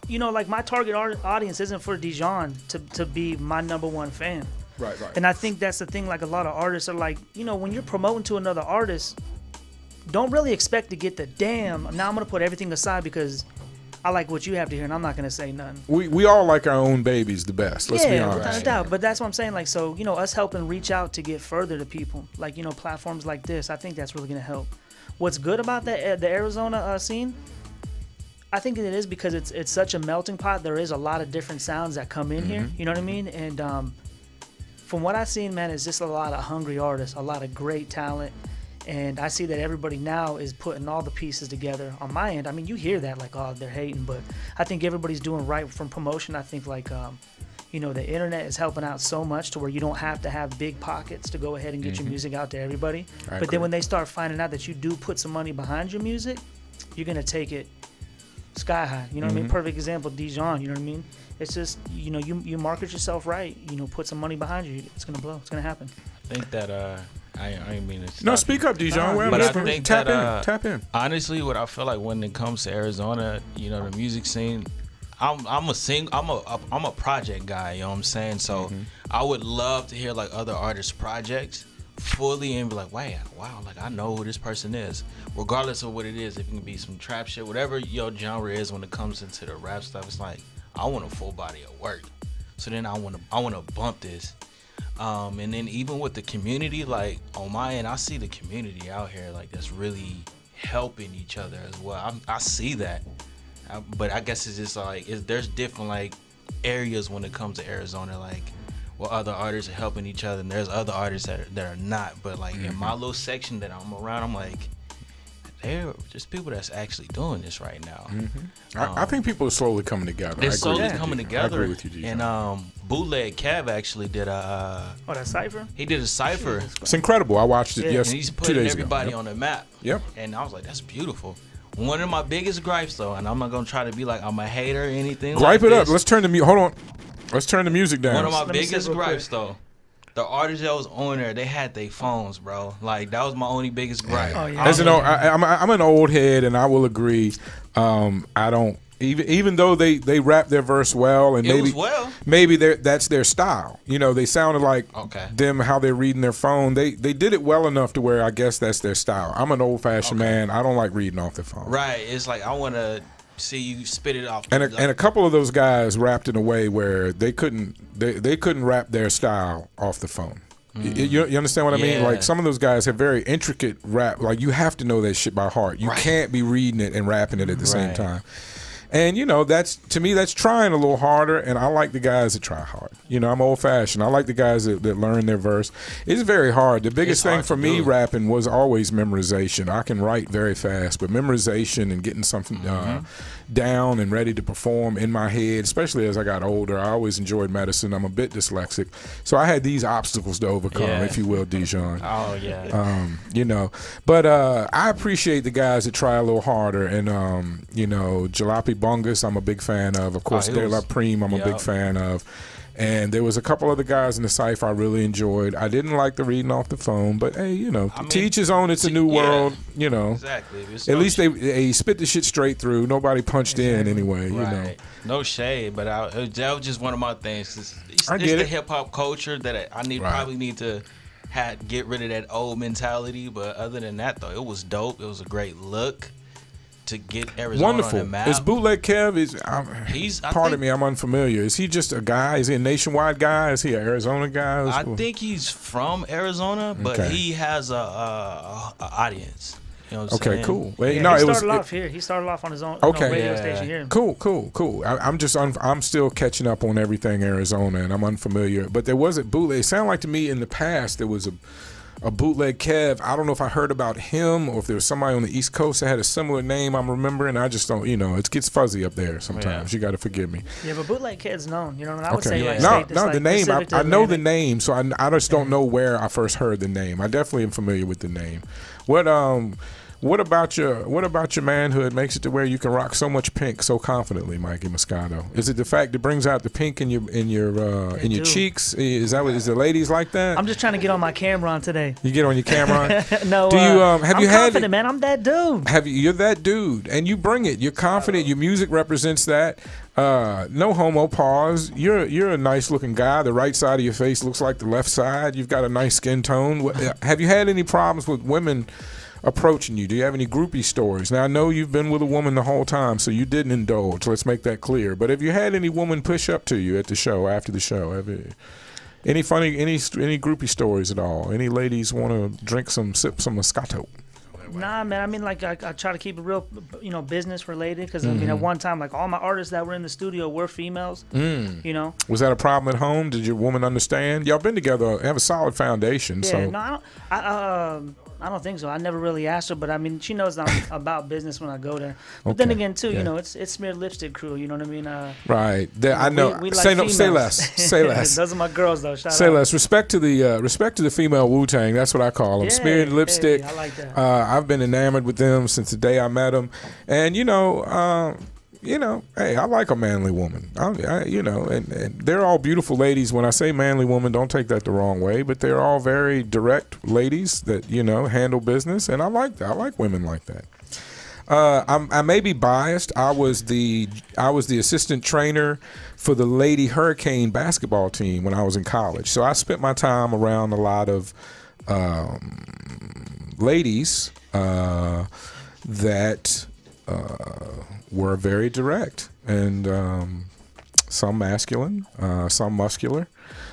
You know, like my target audience isn't for Dijon to be my #1 fan.
Right.
And I think that's the thing. Like a lot of artists are like, you know, when you're promoting to another artist, don't really expect to get the damn. Now I'm gonna put everything aside because I like what you have to hear, and I'm not gonna say nothing.
We all like our own babies the best. Let's be honest.
Without a doubt. But that's what I'm saying. Like, so you know, us helping reach out to get further to people, like, you know, platforms like this. I think that's really gonna help. What's good about the Arizona scene? I think it is because it's such a melting pot. There is a lot of different sounds that come in here. You know what I mean? And from what I've seen, man, it's just a lot of hungry artists, a lot of great talent. And I see that everybody now is putting all the pieces together on my end. I mean, you hear that like, oh, they're hating, but I think everybody's doing right from promotion. I think like, you know, the internet is helping out so much to where you don't have to have big pockets to go ahead and get your music out to everybody. But then when they start finding out that you do put some money behind your music, you're going to take it sky high. You know what I mean? Perfect example, Dijon. You know what I mean? It's just, you know, you market yourself right. You know, put some money behind you. It's gonna blow. It's gonna happen.
I think that I didn't mean to.
No, speak up, Dijon.
But I think
tap in.
Honestly, what I feel like when it comes to Arizona, you know, the music scene, I'm a project guy. You know what I'm saying? So I would love to hear like other artists' projects fully and be like, wow, like I know who this person is, regardless of what it is. If it can be some trap shit, whatever your genre is when it comes into the rap stuff, it's like I want a full body of work. So then I want to bump this. And then even with the community, like on my end, I see the community out here like that's really helping each other as well. I see that, but I guess it's just like there's different like areas when it comes to Arizona, like where other artists are helping each other, and there's other artists that are not. But like in my little section that I'm around, I'm like, there are just people that's actually doing this right now.
I think people are slowly coming together.
They're slowly coming together.
I agree with you, DJ.
And Bootleg Kev actually did a
that cipher?
he did a cipher.
It's incredible. I watched it
Yeah.
And he's
2
putting
days
everybody
ago.
on the map.
Yep.
And I was like, that's beautiful. One of my biggest gripes, though, and I'm not gonna try to be like I'm a hater or anything.
Gripe
like
it up.
this.
Let's turn the hold on. Let's turn the music down.
One of my
Let me see
biggest
real quick.
gripes, though, the artists that was on there, they had their phones, bro. Like that was my only biggest gripe.
Oh, yeah.
As an old, I'm an old head, and I will agree. I don't even though they rap their verse well, and
It was well.
maybe that's their style. You know, they sounded like
Okay.
them how they're reading their phone. They did it well enough to where I guess that's their style. I'm an old fashioned man. I don't like reading off the phone.
Right. It's like I want to see you spit it off.
And a couple of those guys rapped in a way where they couldn't rap their style off the phone. You understand what I mean?
Yeah.
Like some of those guys have very intricate rap. Like you have to know that shit by heart. You can't be reading it and rapping it at the same
Right.
time. And you know, that's to me that's trying a little harder, and I like the guys that try hard. You know, I'm old fashioned. I like the guys that learn their verse. It's very hard. The biggest
It's
thing
hard
for
to
me
do.
rapping was always memorization. I can write very fast, but memorization and getting something down and ready to perform in my head, especially as I got older. I always enjoyed medicine. I'm a bit dyslexic, so I had these obstacles to overcome,
Yeah.
if you will, Dijon.
Oh yeah.
You know, but I appreciate the guys that try a little harder, and you know, Jalopy Bungus I'm a big fan of course.
he
De La
was-
Prime I'm a big
Yep.
fan of, and there was a couple other guys in the cipher I really enjoyed. I didn't like the reading off the phone, but hey, you know,
I mean,
to each his own. It's a new
yeah.
world, you know.
Exactly. It's
At
no
least they spit the shit straight through. Nobody punched in anyway, you know.
Right. No shade, but that was just one of my things. It's
I get
the
it.
hip hop culture that I
Right.
probably need to get rid of that old mentality. But other than that, though, it was dope. It was a great look to get Arizona
Wonderful.
on the map.
Is Bootleg Kev? Pardon me, I'm unfamiliar. Is he just a guy? Is he a nationwide guy? Is he an Arizona guy?
I think he's from Arizona, but
Okay.
he has a audience. You know what I'm
Okay,
saying?
cool. Well,
Yeah,
no,
he
it was
started off here. He started off on his own
Okay.
radio
Yeah.
station here.
cool. I'm still catching up on everything Arizona, and I'm unfamiliar. But there was a bootleg. It sounded like to me in the past there was a bootleg Kev. I don't know if I heard about him or if there was somebody on the East Coast that had a similar name. I'm remembering. I just don't. You know, it gets fuzzy up there sometimes. You got to forgive me.
Yeah, but bootleg kid's known. You know, and I would say
Okay.
like
No,
state,
no,
like
the name.
specific to
I know the
Atlantic.
name, so I just don't know where I first heard the name. I definitely am familiar with the name. What about your manhood makes it to where you can rock so much pink so confidently, Mikey Moscato? Is it the fact that brings out the pink in your
do.
cheeks? Is that what is the ladies like that?
I'm just trying to get on my camera on today.
You get on your camera.
No,
Do you have
I'm
you had
confident, man. I'm that dude.
you're that dude, and you bring it. You're confident. Your music represents that. No homo. Pause. You're a nice looking guy. The right side of your face looks like the left side. You've got a nice skin tone. Have you had any problems with women approaching you? Do you have any groupie stories? Now I know you've been with a woman the whole time, so you didn't indulge. Let's make that clear. But have you had any woman push up to you at the show, after the show? Have you, any groupie stories at all? Any ladies want to sip some Moscato?
Nah, man. I mean, like, I try to keep it real, business related. Because I mean, at one time, like, all my artists that were in the studio were females. You know.
Was that a problem at home? Did your woman understand? Y'all been together, have a solid foundation.
Yeah.
So
No, I don't think so. I never really asked her, but I mean, she knows I'm about business when I go there. But then
Okay,
again, too,
yeah.
you know, it's smeared lipstick crew. You know what I mean?
right, I know.
We like
Say no. Say
females.
less. Say less.
Those are my girls, though. Shout
Say
out.
less. Respect to the female Wu-Tang. That's what I call them.
Yeah,
Smeared lipstick.
I like that.
I've been enamored with them since the day I met them, and hey, I like a manly woman. And they're all beautiful ladies. When I say manly woman, don't take that the wrong way, but they're all very direct ladies that handle business, and I like that. I like women like that. I may be biased. I was the assistant trainer for the Lady Hurricane basketball team when I was in college. So I spent my time around a lot of ladies that were very direct, and some masculine, some muscular.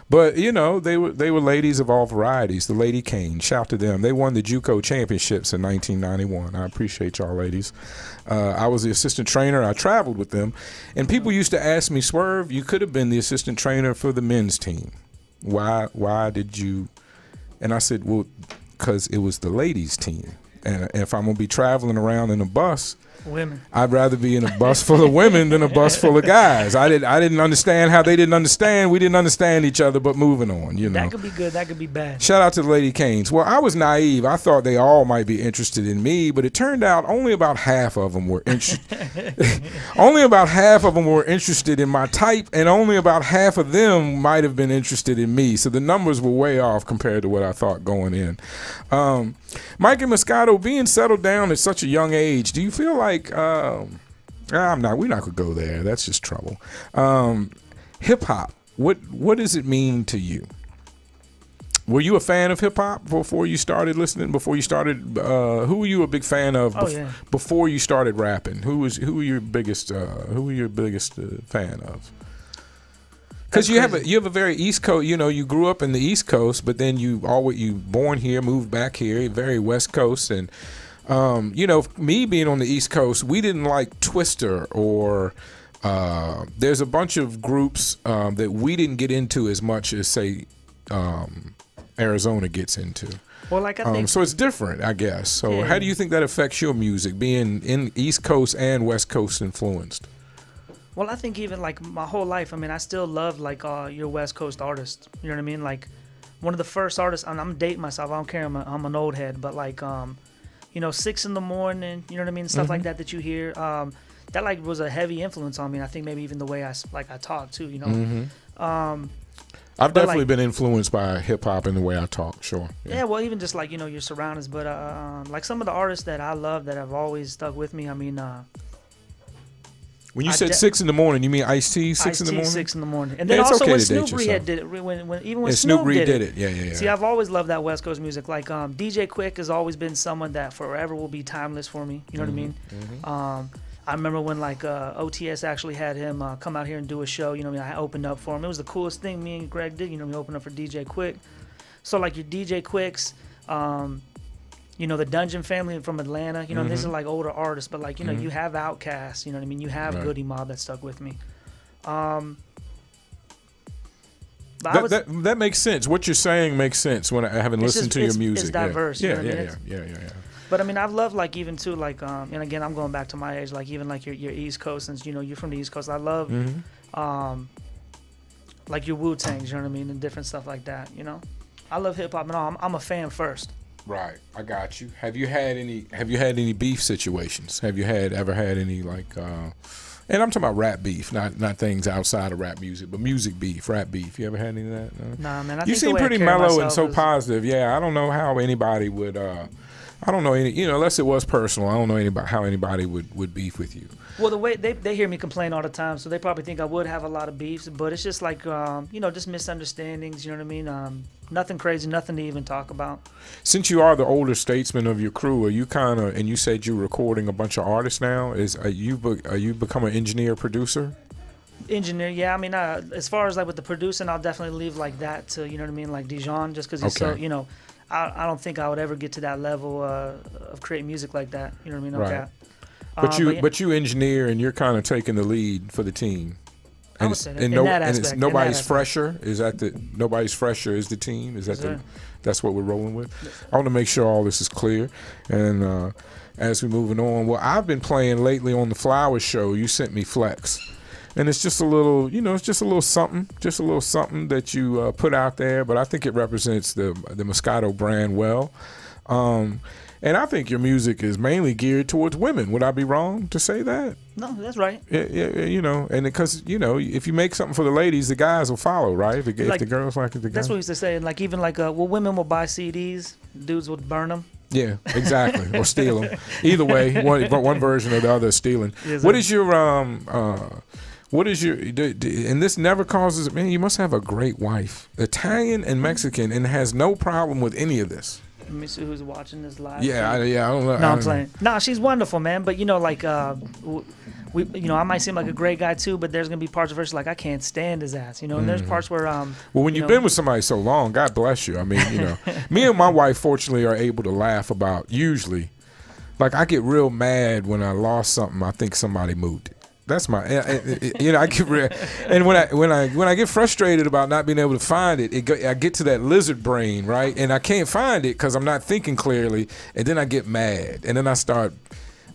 But you know, they were ladies of all varieties. The Lady Canes, shout to them. They won the JUCO championships in 1991. I appreciate y'all, ladies. I was the assistant trainer. I traveled with them, and people used to ask me, "Swerve, you could have been the assistant trainer for the men's team. Why did you?" And I said, "Well, because it was the ladies' team, and if I'm gonna be traveling around in a bus."
Women.
I'd rather be in a bus full of women than a bus full of guys. I didn't understand how they didn't understand. We didn't understand each other, but moving on, you know.
That could be good. That could be bad.
Shout out to the Lady Canes. Well, I was naive. I thought they all might be interested in me, but it turned out only about half of them were only about half of them were interested in my type, and only about half of them might have been interested in me. So the numbers were way off compared to what I thought going in. Mikey Moscato, being settled down at such a young age, do you feel like we're not gonna go there. That's just trouble. Hip hop. What does it mean to you? Were you a fan of hip hop before you started listening? Before you started, who were you a big fan of before you started rapping? Who were your biggest fan of? Because you have a very East Coast. You know, you grew up in the East Coast, but then you born here, moved back here, very West Coast, and you know, me being on the East Coast, we didn't like Twister or there's a bunch of groups that we didn't get into as much as say Arizona gets into.
Well, like I think
so it's different, I guess. So how do you think that affects your music, being in East Coast and West Coast influenced?
Well, I think even like my whole life, I mean, I still love like your West Coast artists. You know what I mean? Like one of the first artists, and I'm dating myself. I don't care. I'm an old head, but like you know, 6 in the morning. You know what I mean? Stuff like that you hear. That like was a heavy influence on me. And I think maybe even the way I talk too. You know.
I've definitely been influenced by hip hop in the way I talk. Sure.
Yeah. Well, even just like you know your surroundings, but like some of the artists that I love that have always stuck with me. I mean.
When you said 6 in the morning, you mean Ice-T 6 in the morning?
6 in the morning. And then also when Snoop did it, when Snoop did it.
Yeah.
See, I've always loved that West Coast music. Like DJ Quick has always been someone that forever will be timeless for me. You know what I mean? I remember when like OTS actually had him come out here and do a show. You know what I mean? I opened up for him. It was the coolest thing me and Greg did. You know, we opened up for DJ Quick. So like your DJ Quicks, you know, the Dungeon Family from Atlanta, you know, these are like older artists, but like, you know, you have Outkast, you know what I mean? You have Goody Mob that stuck with me.
That makes sense. What you're saying makes sense when I haven't listened to your music.
It's diverse.
Yeah.
You know what I mean? But I mean, I've loved like even too, like, and again, I'm going back to my age, like even like your East Coast, since, you know, you're from the East Coast. I love, like your Wu-Tangs, you know what I mean? And different stuff like that, you know? I love hip hop and all. I'm a fan first.
Right, I got you. Have you had any beef situations? Have you ever had any like and I'm talking about rap beef, not things outside of rap music, but music beef, rap beef. You ever had any of that? No?
Nah, man.
You seem pretty mellow and so positive. Yeah, I don't know how anybody would I don't know any, you know, unless it was personal. I don't know how anybody would beef with you.
Well, the way they hear me complain all the time, so they probably think I would have a lot of beefs, but it's just like, you know, just misunderstandings, you know what I mean? Nothing crazy, nothing to even talk about. Since
you are the older statesman of your crew, are you kind of, and you said you're recording a bunch of artists now, are you become an engineer, producer?
Engineer, yeah. I mean, as far as like with the producing, I'll definitely leave like that to, you know what I mean, like Dijon, just because he's so, you know, I don't think I would ever get to that level of creating music like that, you know what I mean?
Right. But you engineer and you're kind of taking the lead for the team.
And, I would say that. In that aspect.
Nobody's fresher. Is that nobody's fresher is the team? Is that that's what we're rolling with? I want to make sure all this is clear. And as we're moving on, well, I've been playing lately on the Flowers Show. You sent me Flex, and it's just a little, you know, it's just a little something that you put out there. But I think it represents the Moscato brand well. And I think your music is mainly geared towards women. Would I be wrong to say that?
No, that's right.
Yeah, you know, and because, you know, if you make something for the ladies, the guys will follow, right? If the girls like it, the guys.
That's what we used to say. Like, even like, well, women will buy CDs, dudes would burn them.
Yeah, exactly. Or steal them. Either way, one version or the other is stealing. Yes, what is your, and this never causes, man, you must have a great wife. Italian and Mexican, and has no problem with any of this.
Let me see who's watching this live.
Yeah, I don't know.
No, I'm playing. No, she's wonderful, man. But you know, like, I might seem like a great guy too, but there's gonna be parts of her like I can't stand his ass, you know. And there's parts where
well, when you've been with somebody so long, God bless you. I mean, you know, me and my wife fortunately are able to laugh about usually. Like I get real mad when I lost something. I think somebody moved it. That's my, you know, I get real, and when I get frustrated about not being able to find it, I get to that lizard brain, right? And I can't find it because I'm not thinking clearly, and then I get mad, and then I start.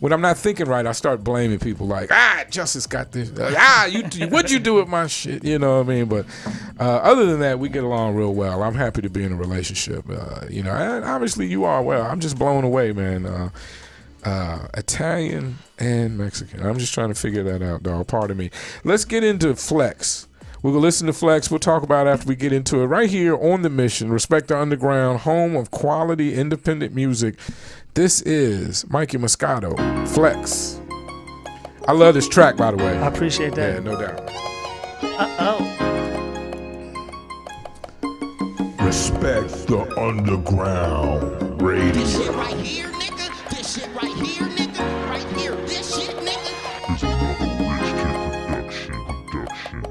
When I'm not thinking right, I start blaming people like, Justice got this. What'd you do with my shit? You know what I mean? But other than that, we get along real well. I'm happy to be in a relationship. You know, and obviously you are well. I'm just blown away, man. Italian and Mexican. I'm just trying to figure that out, dog. Pardon me. Let's get into Flex. We're going to listen to Flex. We'll talk about it after we get into it. Right here on The Mission, Respect the Underground, home of quality independent music. This is Mikey Moscato, Flex. I love this track, by the way.
I appreciate that.
Yeah, no doubt.
Respect the underground radio.
This shit right here, nigga. This shit right here, nigga. Right here. This shit, nigga.
Is another Rich Kid production.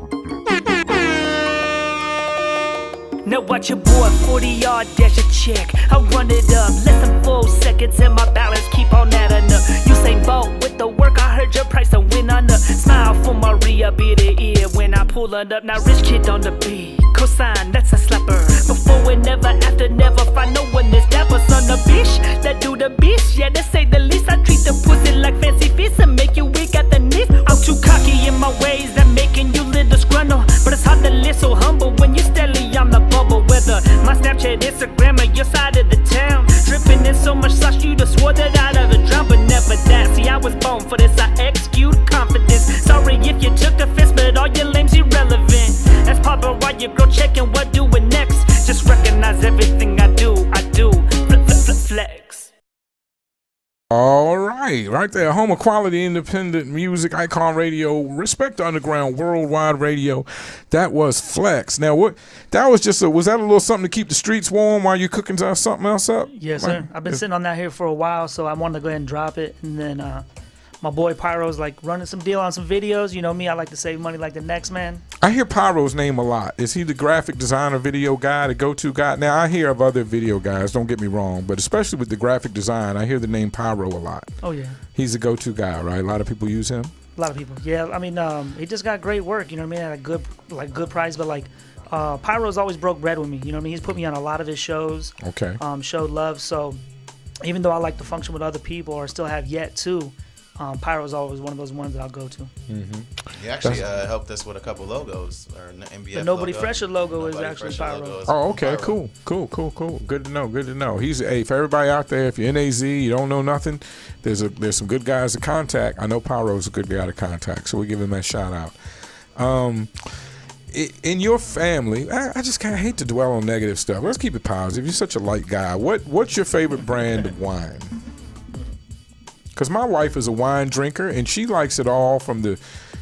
Now watch your boy 40-yard dash a check. I run it up, less than 4 seconds and my balance keep on adding up. Usain Bolt with the work, I heard your price and win on up. Smile for Maria, be the ear when I pull it up. Now Rich Kid on the beat, cosign, that's a slapper. Before and never, after never, find no one that's dapper. Son of bitch, that do the bitch, yeah, to say the least. I treat the pussy like fancy feast and make you weak at the knees. I'm too cocky in my ways, I'm making you little scrunno. But it's hard to live so humble when you steadily on the bubble weather. My Snapchat, Instagram, or your side of the town. Dripping in so much sauce, you'd have swore that I'd have a drum, but never that. See, I was born for this, I execute confidence. Sorry if you took offense, but all your lames irrelevant. That's Papa, why you go checking what doing next? Just recognize everything I do. Flex.
All right, right there, home of quality independent music, Icon Radio, Respect the Underground, Worldwide Radio. That was Flex. Now, what? That was just was that a little something to keep the streets warm while you're cooking something else up?
Yes, sir. I've been sitting on that here for a while, so I wanted to go ahead and drop it, and then my boy Pyro's like running some deal on some videos. You know me, I like to save money like the next man.
I hear Pyro's name a lot. Is he the graphic designer, video guy, the go-to guy? Now, I hear of other video guys, don't get me wrong, but especially with the graphic design, I hear the name Pyro a lot.
Oh, yeah.
He's a go-to guy, right? A lot of people use him?
A lot of people. Yeah, I mean, he just got great work, you know what I mean, at a good price, but like, Pyro's always broke bread with me, you know what I mean? He's put me on a lot of his shows. Okay. Showed love, so even though I like to function with other people or still have yet to, Pyro's always one of those ones that I'll go to.
Mm-hmm. He actually helped us with a couple logos. Or MBF
the Nobody
logo.
Fresher logo is actually Pyro.
Oh, okay, Pyro. Cool. Good to know. He's for everybody out there. If you're in AZ, you don't know nothing. There's some good guys to contact. I know Pyro's a good guy to contact, so we give him that shout out. In your family, I just kind of hate to dwell on negative stuff. Let's keep it positive. You're such a light guy. What's your favorite brand of wine? Because my wife is a wine drinker, and she likes it all from the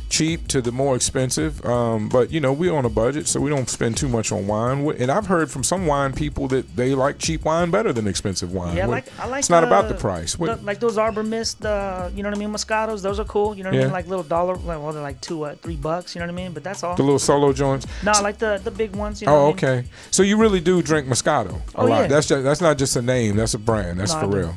cheap to the more expensive. But, you know, we're on a budget, so we don't spend too much on wine. And I've heard from some wine people that they like cheap wine better than expensive wine.
Yeah, I like
it's not about the price.
Like those Arbor Mist, you know what I mean, Moscatos, those are cool. You know what I mean? Like little $1, well, they're like $2, $3, you know what I mean? But that's all.
The little solo joints?
No, like the big ones, you know what I mean?
Okay. So you really do drink Moscato a lot.
Yeah.
That's not just a name, that's a brand. That's for real.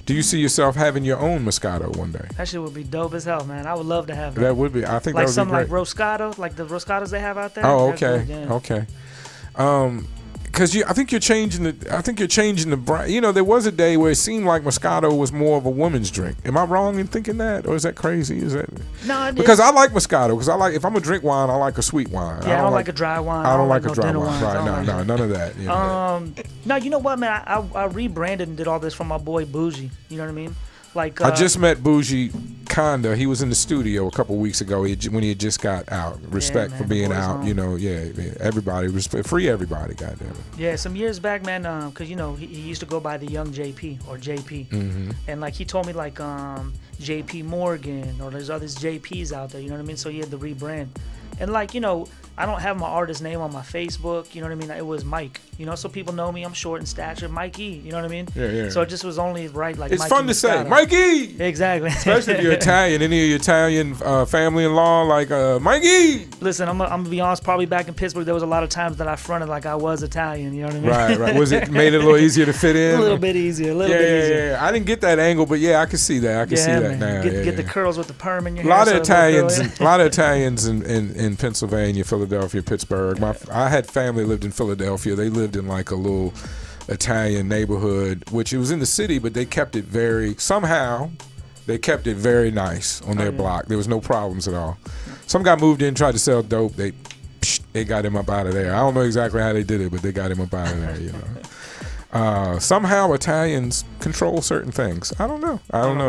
Do you see yourself having your own Moscato one day?
That shit would be dope as hell, man. I would love to have that.
That would be. I think
like
that would
something
be great.
like Roscato, like the Roscatos they have out there.
Oh, okay,
yeah.
okay. Because I think you're changing the brand. You know, there was a day where it seemed like Moscato was more of a woman's drink. Am I wrong in thinking that, or is that crazy? Is that
no?
Because I like Moscato. Because if I'm gonna drink wine, I like a sweet wine.
Yeah, I don't like a dry wine.
I don't like a
no
dry wine.
wines.
Right? No, none of that. You know.
No, you know what, man? I rebranded and did all this for my boy Bougie. You know what I mean? Like
I just met Bougie Conda. He was in the studio a couple weeks ago when he had just got out. Respect for being out. Home. You know, everybody, free everybody, goddamn it.
Yeah, some years back, man, because you know he used to go by the Young JP or JP, and like he told me like JP Morgan or there's others JPs out there. You know what I mean? So he had to rebrand, and like you know I don't have my artist name on my Facebook. You know what I mean? It was Mike. You know, so people know me. I'm short in stature. Mikey. You know what I mean?
Yeah.
So it just was only right. Like
it's
Mikey
fun to say,
Moscato.
Mikey.
Exactly.
Especially if you're Italian. Any of your Italian family-in-law, like Mikey.
Listen, I'm gonna be honest. Probably back in Pittsburgh, there was a lot of times that I fronted like I was Italian. You know what I mean?
Right. Was it made it a little easier to fit in?
A little bit easier. A little bit easier.
Yeah. I didn't get that angle, but yeah, I can see that. I can see that
man.
now.
Get the curls with the perm in your
A
hair.
lot of
so it look
Italians,
good.
a lot of Italians in Pennsylvania, Philadelphia, Pittsburgh. I had family lived in Philadelphia. They lived in like a little Italian neighborhood, which it was in the city, but they kept it very nice on their block. There was no problems at all. Some guy moved in, tried to sell dope. They got him up out of there. I don't know exactly how they did it, but they got him up out of there. You know. Somehow Italians control certain things. I don't know.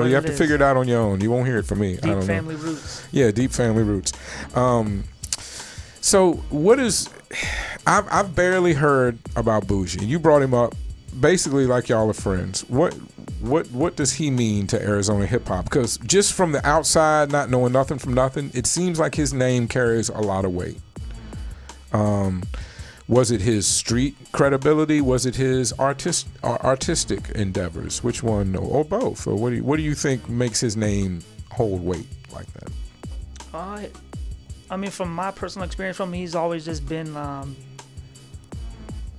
You have to figure it out on your own. You won't hear it from me. I don't
Deep
know.
family roots.
Yeah, deep family roots. So what is? I've barely heard about Bougie. You brought him up, basically like y'all are friends. What does he mean to Arizona hip hop? Because just from the outside, not knowing nothing from nothing, it seems like his name carries a lot of weight. Was it his street credibility? Was it his artistic endeavors? Which one, or both? Or what do you think makes his name hold weight like that?
I mean, from my personal experience from him, he's always just been.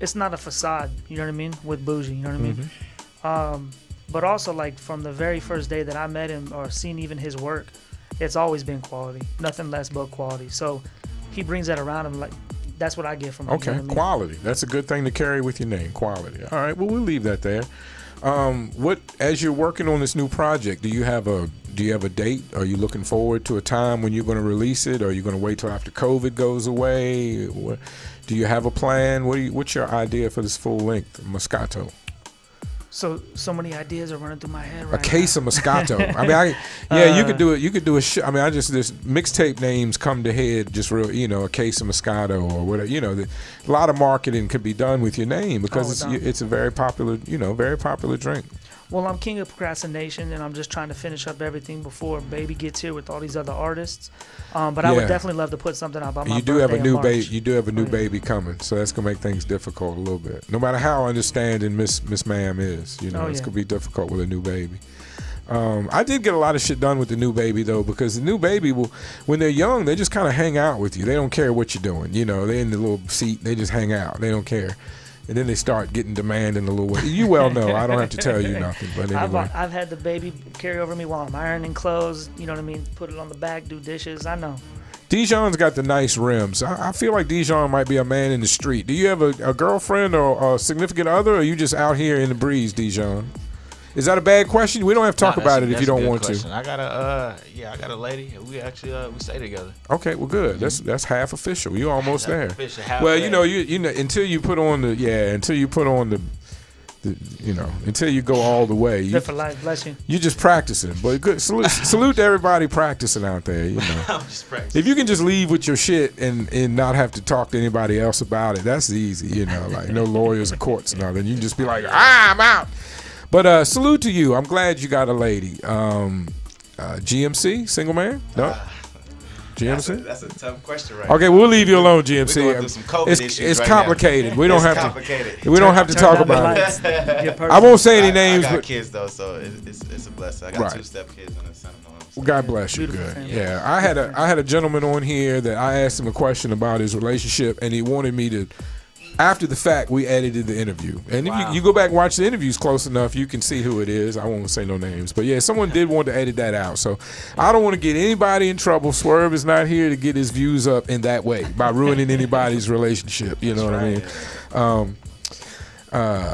It's not a facade, you know what I mean, with Bougie, you know what I mean. But also, like from the very first day that I met him or seen even his work, it's always been quality, nothing less but quality. So he brings that around him like. That's what I get from him.
Okay,
you know what I mean?
Quality. That's a good thing to carry with your name. Quality. All right. Well, we'll leave that there. As you're working on this new project, do you have a date? Are you looking forward to a time when you're going to release it? Or are you going to wait till after COVID goes away? Do you have a plan? What's your idea for this full length Moscato?
So many ideas are running through my head right
A case of Moscato. I mean, you could do it. You could do a I mean, this mixtape names come to head just real. You know, a case of Moscato or whatever. You know, a lot of marketing could be done with your name because it's a very popular, very popular drink.
Well, I'm king of procrastination, and I'm just trying to finish up everything before Baby gets here with all these other artists. But I would definitely love to put something out by my birthday
You do have a new
baby.
You do have a new baby coming, so that's gonna make things difficult a little bit. No matter how understanding Miss Ma'am is, it's gonna be difficult with a new baby. I did get a lot of shit done with the new baby though, because the new baby will, when they're young, they just kind of hang out with you. They don't care what you're doing. They're in the little seat. They just hang out. They don't care. And then they start getting demanding a little way. You well know. I don't have to tell you nothing. But anyway.
I've had the baby carry over me while I'm ironing clothes. You know what I mean? Put it on the back, do dishes. I know.
Dijon's got the nice rims. I feel like Dijon might be a man in the street. Do you have a girlfriend or a significant other, or are you just out here in the breeze, Dijon? Is that a bad question? We don't have to talk about it if you don't want to.
I got a lady. We actually we stay together.
Okay, well, good. That's half official. You're almost there.
Official,
well, you know, until you put on the until you go all the way.
Live for life, bless you.
You're just practicing, but good. Salute to everybody practicing out there.
I'm just practicing.
If you can just leave with your shit and not have to talk to anybody else about it, that's easy. Like no lawyers or courts and nothing. You can just be like, I'm out. But salute to you. I'm glad you got a lady. GMC, single man? No? GMC?
That's a tough question right
Okay,
now.
we'll leave you alone, GMC.
We're going through some COVID issues
It's
right
complicated.
now.
We don't
It's
have
complicated.
to. We don't have to talk about it. I won't say any names.
I got
but
kids though, so it's a blessing. I got 2 step kids and a son of mine.
Well, God bless you.
Beautiful
Good.
family.
Yeah, I had a gentleman on here that I asked him a question about his relationship, and he wanted me to. After the fact, we edited the interview. And if you go back and watch the interviews close enough, you can see who it is. I won't say no names. But yeah, someone did want to edit that out. So I don't want to get anybody in trouble. Swerve is not here to get his views up in that way by ruining anybody's relationship. You know what I mean?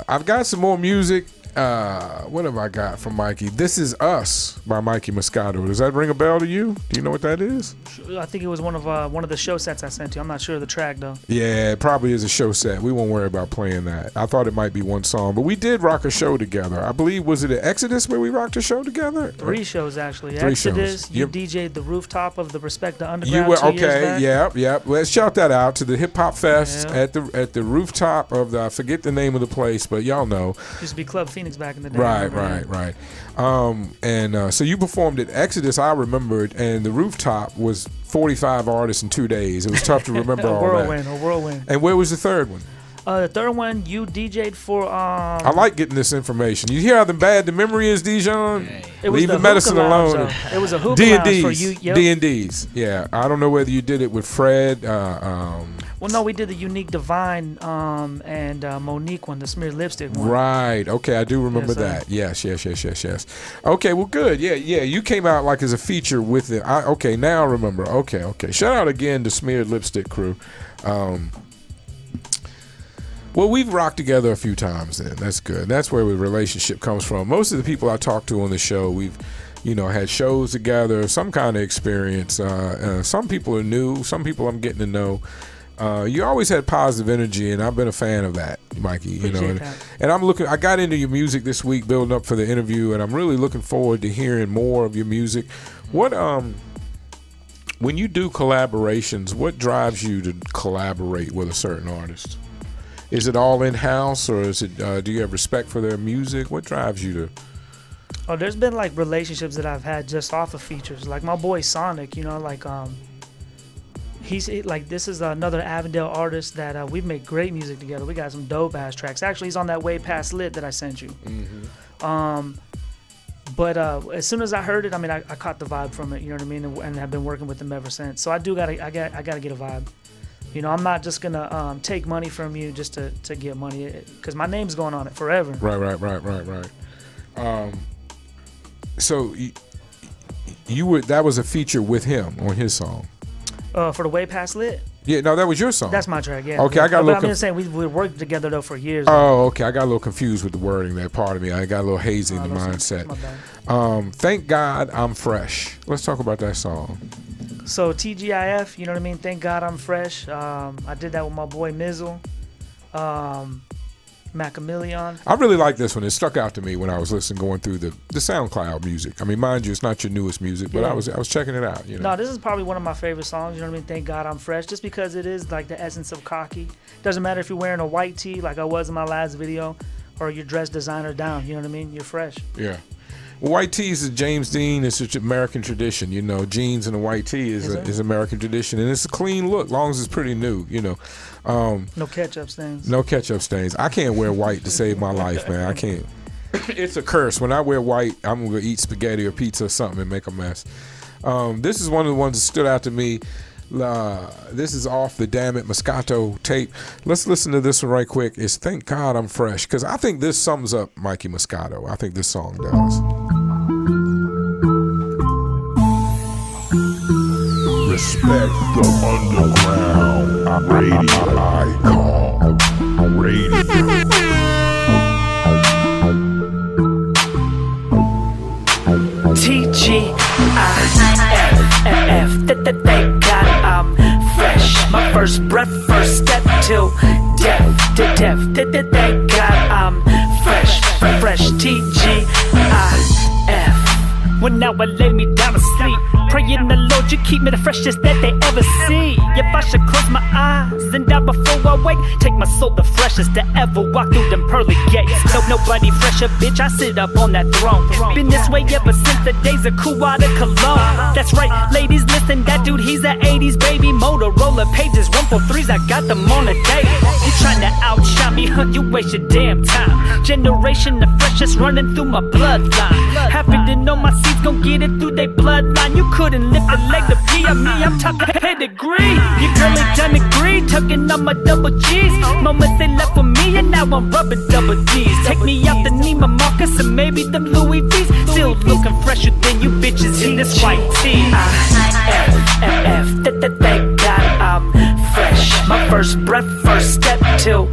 I've got some more music. What have I got from Mikey? This Is Us by Mikey Moscato. Does that ring a bell to you? Do you know what that is?
I think it was one of the show sets I sent you. I'm not sure of the track though.
Yeah, it probably is a show set. We won't worry about playing that. I thought it might be one song, but we did rock a show together. I believe, was it at Exodus where we rocked a show together?
3 shows actually.
3
Exodus.
shows.
You
Yep.
DJ'd the rooftop of the Respect the Underground.
You were
2 years
okay.
back.
Yep. Let's shout that out to the Hip Hop Fest at the rooftop of the. I forget the name of the place, but y'all know.
Used to be Club Phoenix back in the day.
Right. And so you performed at Exodus, I remembered, and the rooftop was 45 artists in 2 days. It was tough to remember all that.
A whirlwind.
And where was the third one?
The third one, you DJ'd for.
I like getting this information. You hear how bad the memory is, Dijon?
It was
Leaving medicine alone.
It was a hookah lounge for you. Yep.
D&D's. Yeah, I don't know whether you did it with Fred.
Well, no, we did the Unique Divine and Monique one, the smeared lipstick one.
Right. Okay, I do remember that. Yes. Okay, well, good. Yeah. You came out like as a feature with it. Okay, now I remember. Okay. Shout out again to Smeared Lipstick crew. Well, we've rocked together a few times then. That's good. That's where the relationship comes from. Most of the people I talk to on the show, we've, had shows together, some kind of experience. Some people are new. Some people I'm getting to know. You always had positive energy, and I've been a fan of that, Mikey. And I got into your music this week, building up for the interview, and I'm really looking forward to hearing more of your music. What when you do collaborations, what drives you to collaborate with a certain artist? Is it all in-house, or is it? Do you have respect for their music? What drives you to?
Oh, there's been like relationships that I've had just off of features. Like my boy Sonic, he's like, this is another Avondale artist that we've made great music together. We got some dope ass tracks. Actually, he's on that Way Past Lit that I sent you. But as soon as I heard it, I caught the vibe from it. You know what I mean? And have been working with him ever since. So I gotta get a vibe. I'm not just gonna take money from you just to get money, because my name's going on it forever.
Right. So that was a feature with him on his song.
For the Way Past Lit.
Yeah, no, that was your song.
That's my track. Yeah.
Okay, I got a little.
I'm just saying we worked together though for years.
Oh, okay. I got a little confused with the wording there. Pardon me. I got a little hazy in the mindset. Thank God I'm Fresh. Let's talk about that song.
So TGIF, you know what I mean? Thank God I'm Fresh. I did that with my boy Mizzle, Macamillion.
I really like this one. It stuck out to me when I was going through the SoundCloud music. Mind you, it's not your newest music, but I was checking it out.
No, this is probably one of my favorite songs. You know what I mean? Thank God I'm Fresh, just because it is like the essence of cocky. Doesn't matter if you're wearing a white tee like I was in my last video, or you're dressed designer down. You know what I mean? You're fresh.
Yeah. Well, white tees is James Dean. It's an American tradition. Jeans and a white tee is American tradition, and it's a clean look, long as it's pretty new.
No ketchup stains.
No ketchup stains. I can't wear white to save my life, man. I can't. It's a curse. When I wear white, I'm gonna eat spaghetti or pizza or something and make a mess. This is one of the ones that stood out to me. This is off the Damn It Moscato tape. Let's listen to this one right quick. It's Thank God I'm Fresh, because I think this sums up Mikey Moscato. I think this song does.
Respect the underground radio icon. Radio.
TGIF, thank God I'm fresh. My first breath, first step till death, thank God I'm fresh, TGIF. When now I lay me down to sleep, praying the Lord you keep me the freshest that they ever see. If I should close my eyes and die before I wake, take my soul the freshest to ever walk through them pearly gates. Nobody fresher, bitch, I sit up on that throne. Been this way ever since the days of Kuwata Cologne. That's right, ladies, listen, that dude, he's a 80s baby. Motorola pages, 143s, I got them on a day. You trying to outshine me, huh? You waste your damn time. Generation the freshest running through my bloodline. Happy to know my seeds gon' get it through their bloodline. You couldn't lift a leg to pee on me, I'm talking pedigree. Your girl ain't done agree, tucking on my double G's. Moments they left for me and now I'm rubbing double D's. Take me out the Neiman Marcus and maybe them Louis V's. Still looking fresher than you bitches in this white tee. Thank God I'm fresh. My first breath, first step till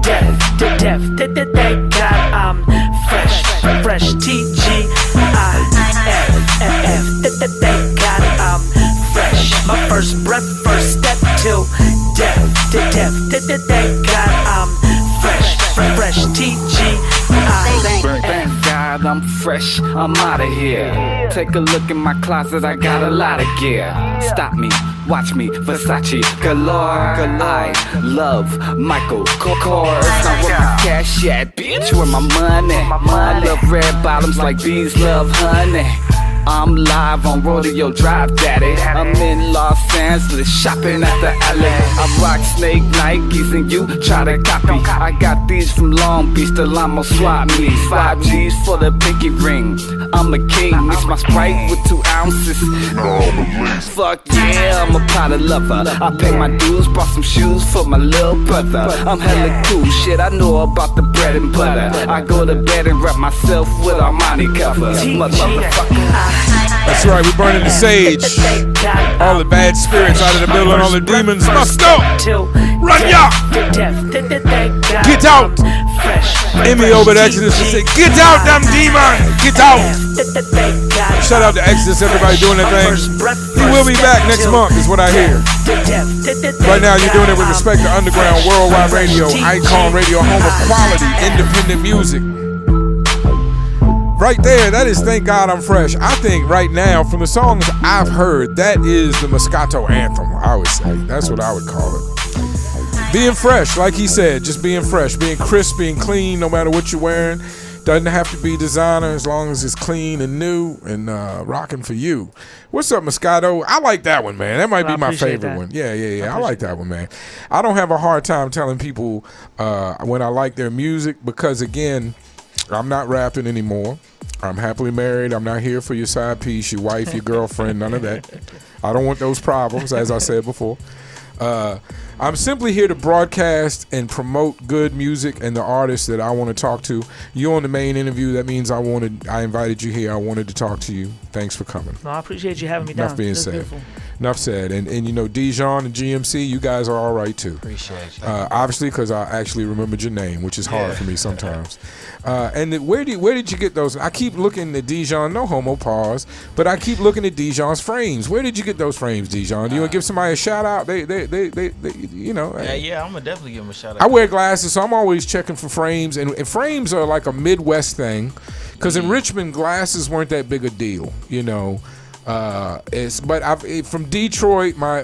death, thank God I'm fresh, TGIF. Thank God I'm fresh. My first breath, first step till death, thank God I'm fresh, TGIF.
Thank God I'm fresh, I'm out of here. Take a look in my closet, I got a lot of gear. Stop me, Watch me, Versace galore. I love Michael Kors. Now where my cash at, bitch? Where my money? I love red bottoms like bees love honey. I'm live on Rodeo Drive, daddy. I'm in Los Angeles, shopping at the alley. I rock snake Nikes and you try to copy. I got these from Long Beach, the Lamo swap me. 5 G's for the pinky ring. I'm a king, mix my Sprite with 2 ounces. Fuck yeah, I'm a powder lover. I pay my dues, bought some shoes for my little brother. I'm hella cool, shit, I know about the bread and butter. I go to bed and wrap myself with Armani covers. Motherfucker.
That's right, we're burning the sage. All the bad spirits out of the building, all the demons must go. Run, y'all! Get out! Emmy over the Exodus and say, get out, damn demon! Get out! Shout out to Exodus, everybody doing their thing. He will be back next month, is what I hear. Right now, you're doing it with respect to Underground Worldwide Radio, Icon Radio, home of quality, independent music. Right there, that is Thank God I'm Fresh. I think right now, from the songs I've heard, that is the Moscato anthem, I would say. That's what I would call it. Being fresh, like he said, just being fresh, being crisp, being clean, no matter what you're wearing. Doesn't have to be designer as long as it's clean and new and rocking for you. What's up, Moscato? I like that one, man. That might be my favorite one. Yeah. I like that one, man. I don't have a hard time telling people when I like their music because, again, I'm not rapping anymore. I'm happily married. I'm not here for your side piece, your wife, your girlfriend, none of that. I don't want those problems, as I said before. I'm simply here to broadcast and promote good music and the artists that I want to talk to. You're on the main interview. That means I invited you here. I wanted to talk to you. Thanks for coming.
No, I appreciate you having me down.
Enough being said. Enough said. And you know, Dijon and GMC, you guys are all right too.
Appreciate you.
Obviously, because I actually remembered your name, which is hard for me sometimes. And where did you get those? I keep looking at Dijon, no homo, pause, but I keep looking at Dijon's frames. Where did you get those frames, Dijon? Do you want to give somebody a shout out? They you know.
Yeah, I'm gonna definitely give them a shout out.
I wear glasses, so I'm always checking for frames, and frames are like a Midwest thing, because in Richmond, glasses weren't that big a deal, you know. But from Detroit, my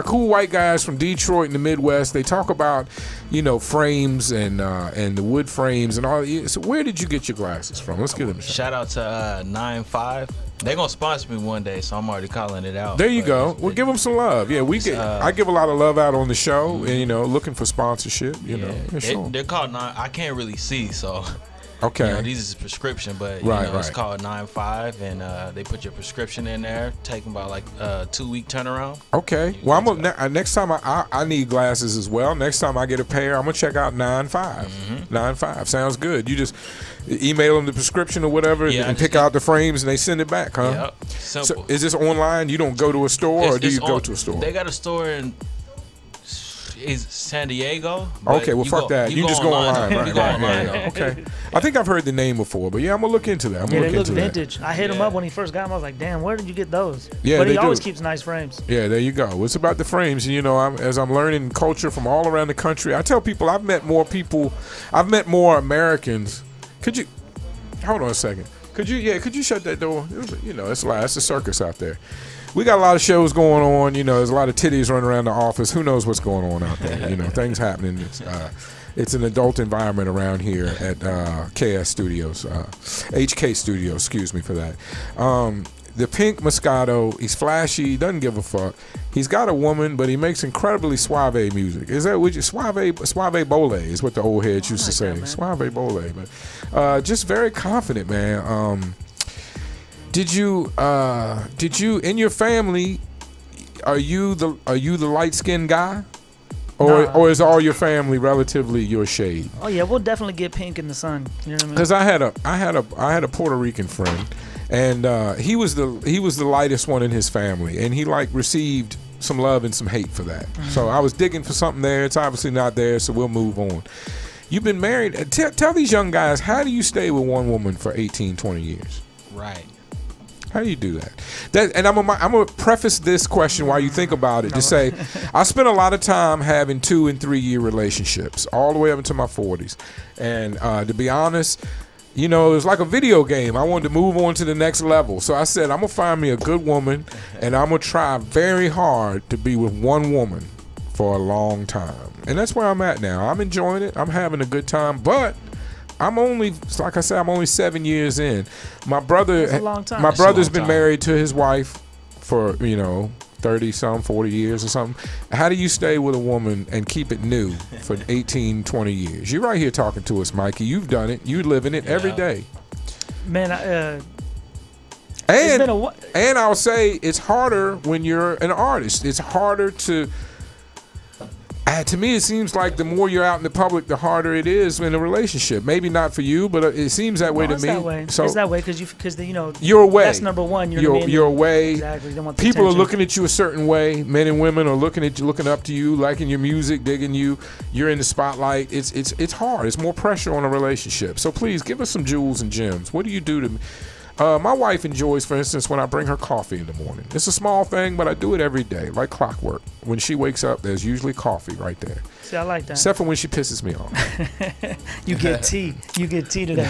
cool white guys from Detroit in the Midwest, they talk about, you know, frames and the wood frames and all. So where did you get your glasses from? Let's give them a shout
out to 9-5. They're gonna sponsor me one day, so I'm already calling it out.
There you go. We'll give them some love. Yeah, I give a lot of love out on the show, and you know, looking for sponsorship. You know, sure.
They're called 9. I can't really see, so.
Okay.
You know, these is prescription, but you know, it's called 9-5, and they put your prescription in there. Taking about like 2-week turnaround.
Okay. Well, next time I need glasses as well. Next time I get a pair, I'm gonna check out 9-5. 9-5 sounds good. You just email them the prescription or whatever, and pick out the frames, and they send it back, huh?
Yep. Simple.
So is this online? You don't go to a store, or do you go to a store?
They got a store in. Is San Diego?
Okay, well, fuck that. You just go online.
Right,
right. Okay. I think I've heard the name before, but yeah, I'm gonna look into that.
They look vintage. I hit him up when he first got them. I was like, damn, where did you get those?
Yeah,
but he always keeps nice frames.
Yeah, there you go. It's about the frames. You know, as I'm learning culture from all around the country, I tell people I've met more Americans. Could you hold on a second? Could you shut that door? You know, it's a circus out there. We got a lot of shows going on. You know, there's a lot of titties running around the office. Who knows what's going on out there? You know, things happening. It's an adult environment around here at KS Studios, HK Studios. Excuse me for that. The pink Moscato. He's flashy. Doesn't give a fuck. He's got a woman, but he makes incredibly suave music. Is that what you suave bole is what the old heads used to say. Suave bole, but just very confident, man. Did you in your family, are you the light skinned guy? Or is all your family relatively your shade?
Oh yeah, we'll definitely get pink in the sun. You know what I mean?
Because I had a Puerto Rican friend, and he was the lightest one in his family, and he received some love and some hate for that. So I was digging for something there. It's obviously not there, so we'll move on. You've been married. Tell these young guys, how do you stay with one woman for 18, 20 years?
Right.
How do you do that? And I'm gonna preface this question while you think about it to say, I spent a lot of time having 2- and 3-year relationships all the way up into my 40s, and to be honest, You know, it was like a video game. I wanted to move on to the next level. So I said, I'm going to find me a good woman, and I'm going to try very hard to be with one woman for a long time. And that's where I'm at now. I'm enjoying it. I'm having a good time. But I'm only, like I said, I'm only 7 years in. My brother,
That's a long time.
my
That's a
brother's
long
been
time.
married to his wife for, 30-some, 40 years or something. How do you stay with a woman and keep it new for 18, 20 years? You're right here talking to us, Mikey. You've done it. You live in it every day.
Man, it's been a
And I'll say it's harder when you're an artist. It's harder to me, it seems like the more you're out in the public, the harder it is in a relationship. Maybe not for you, but it seems that way to
it's
me.
That way.
So
it's that way because
you're away.
That's number one. You know what I mean?
You're away.
Exactly. You don't want the
People are
attention.
looking at you a certain way. Men and women are looking at you, looking up to you, liking your music, digging you. You're in the spotlight. It's hard. It's more pressure on a relationship. So please give us some jewels and gems. What do you do to? My wife enjoys, for instance, when I bring her coffee in the morning. It's a small thing, but I do it every day, like clockwork. When she wakes up, there's usually coffee right there.
See, I like that.
Except for when she pisses me off.
You get tea. You get tea today.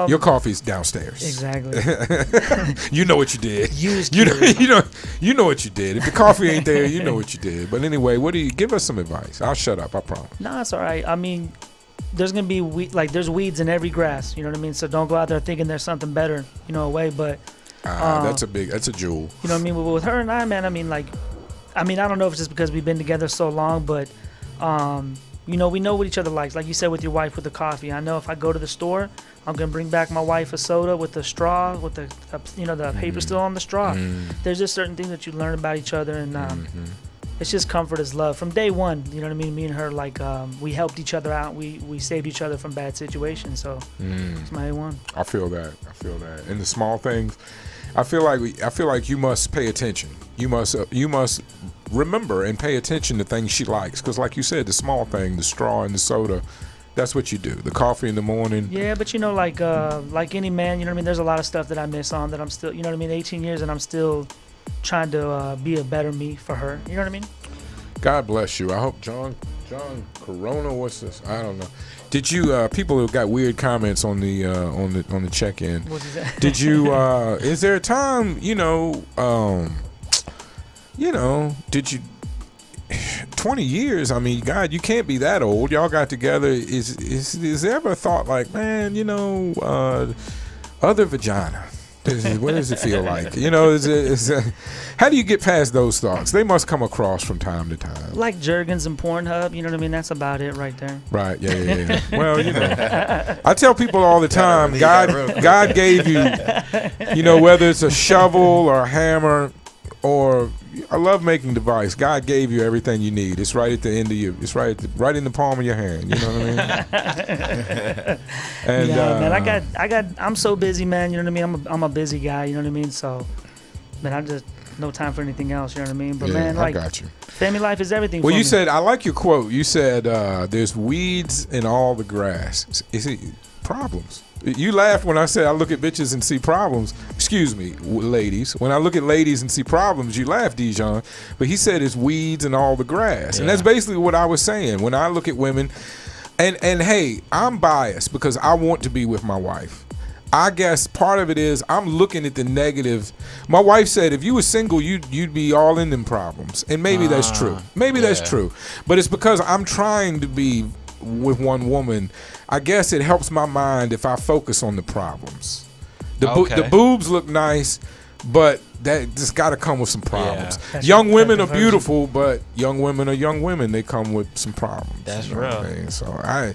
Your coffee's downstairs.
Exactly.
You know what you did.
Used
You know what you did. If the coffee ain't there, you know what you did. But anyway, give us some advice. I'll shut up, I promise.
No, it's all right. I mean, there's gonna be there's weeds in every grass. You know what I mean? So don't go out there thinking there's something better, away. But
that's a jewel.
you know what I mean? But with her and I, man, I don't know if it's just because we've been together so long, but we know what each other likes. Like you said with your wife with the coffee. I know if I go to the store, I'm gonna bring back my wife a soda with the straw, with the the paper still on the straw. There's just certain things that you learn about each other, and it's just comfort is love from day one. You know what I mean? Me and her, we helped each other out. We saved each other from bad situations. So it's my A1.
I feel that. And the small things, I feel like you must pay attention. You must remember and pay attention to things she likes. Because like you said, the small thing, the straw and the soda, that's what you do. The coffee in the morning.
Yeah, but like any man, you know what I mean? There's a lot of stuff that I miss on that I'm still, 18 years and I'm still trying to be a better me for her. You know what I mean?
God bless you. I hope John Corona. What's this? I don't know. Did you people have got weird comments on the check-in?
What is that?
Did you? Is there a time? Did you? 20 years. I mean, God, you can't be that old. Y'all got together. Is there ever a thought like, man, other vagina? What does it feel like? How do you get past those thoughts? They must come across from time to time.
Like Jergens and Pornhub, you know what I mean? That's about it right there.
Right, yeah. Well, I tell people all the time, God gave you, whether it's a shovel or a hammer or a love-making device, God gave you everything you need. It's right at the end of you. It's right in the palm of your hand. You know what I mean? And
man, I'm so busy, man. You know what I mean? I'm a busy guy. You know what I mean? So, man, I just no time for anything else. You know what I mean? But man,
I got you.
Family life is everything.
Well,
for
you
me.
said I like your quote. You said there's weeds in all the grass. Is it problems? You laughed when I said I look at bitches and see problems. Excuse me, ladies. When I look at ladies and see problems, you laugh, Dijon. But he said it's weeds and all the grass. And that's basically what I was saying. When I look at women, and hey, I'm biased because I want to be with my wife. I guess part of it is I'm looking at the negative. My wife said if you were single, you'd be all in them problems. And maybe that's true. Maybe that's true. But it's because I'm trying to be with one woman. I guess it helps my mind if I focus on the problems. The boobs look nice, but that just got to come with some problems.
Yeah.
Young women are beautiful, but young women are young women. They come with some problems.
That's
real.
real.
I mean? So I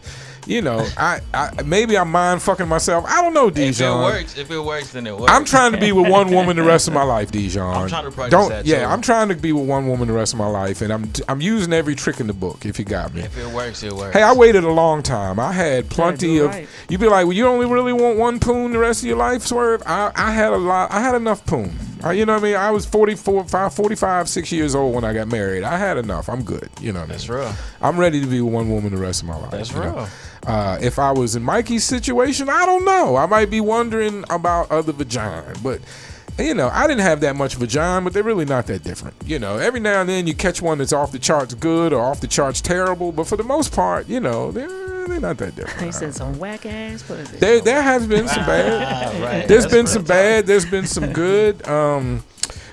maybe I'm mind fucking myself. I don't know, Dijon.
If it works, then it works.
I'm trying to be with one woman the rest of my life, Dijon.
I'm trying to practice that too.
I'm trying to be with one woman the rest of my life, and I'm using every trick in the book. If you got me.
If it works, it works.
Hey, I waited a long time. I had plenty of.
Right.
You'd be like, well, you only really want one poon the rest of your life, Swerve. I had a lot. I had enough poon. You know what I mean? I was 45, 6 years old when I got married. I had enough. I'm good. You know what I mean?
That's real.
I'm ready to be with one woman the rest of my life.
That's real.
If I was in Mikey's situation, I don't know. I might be wondering about other vagina, but you know, I didn't have that much vagina, but they're really not that different. You know, every now and then you catch one that's off the charts good or off the charts terrible, but for the most part, you know, they're not that different.
He said some whack ass pussy.
There has been some bad.
Right.
There's been some bad. There's been some good.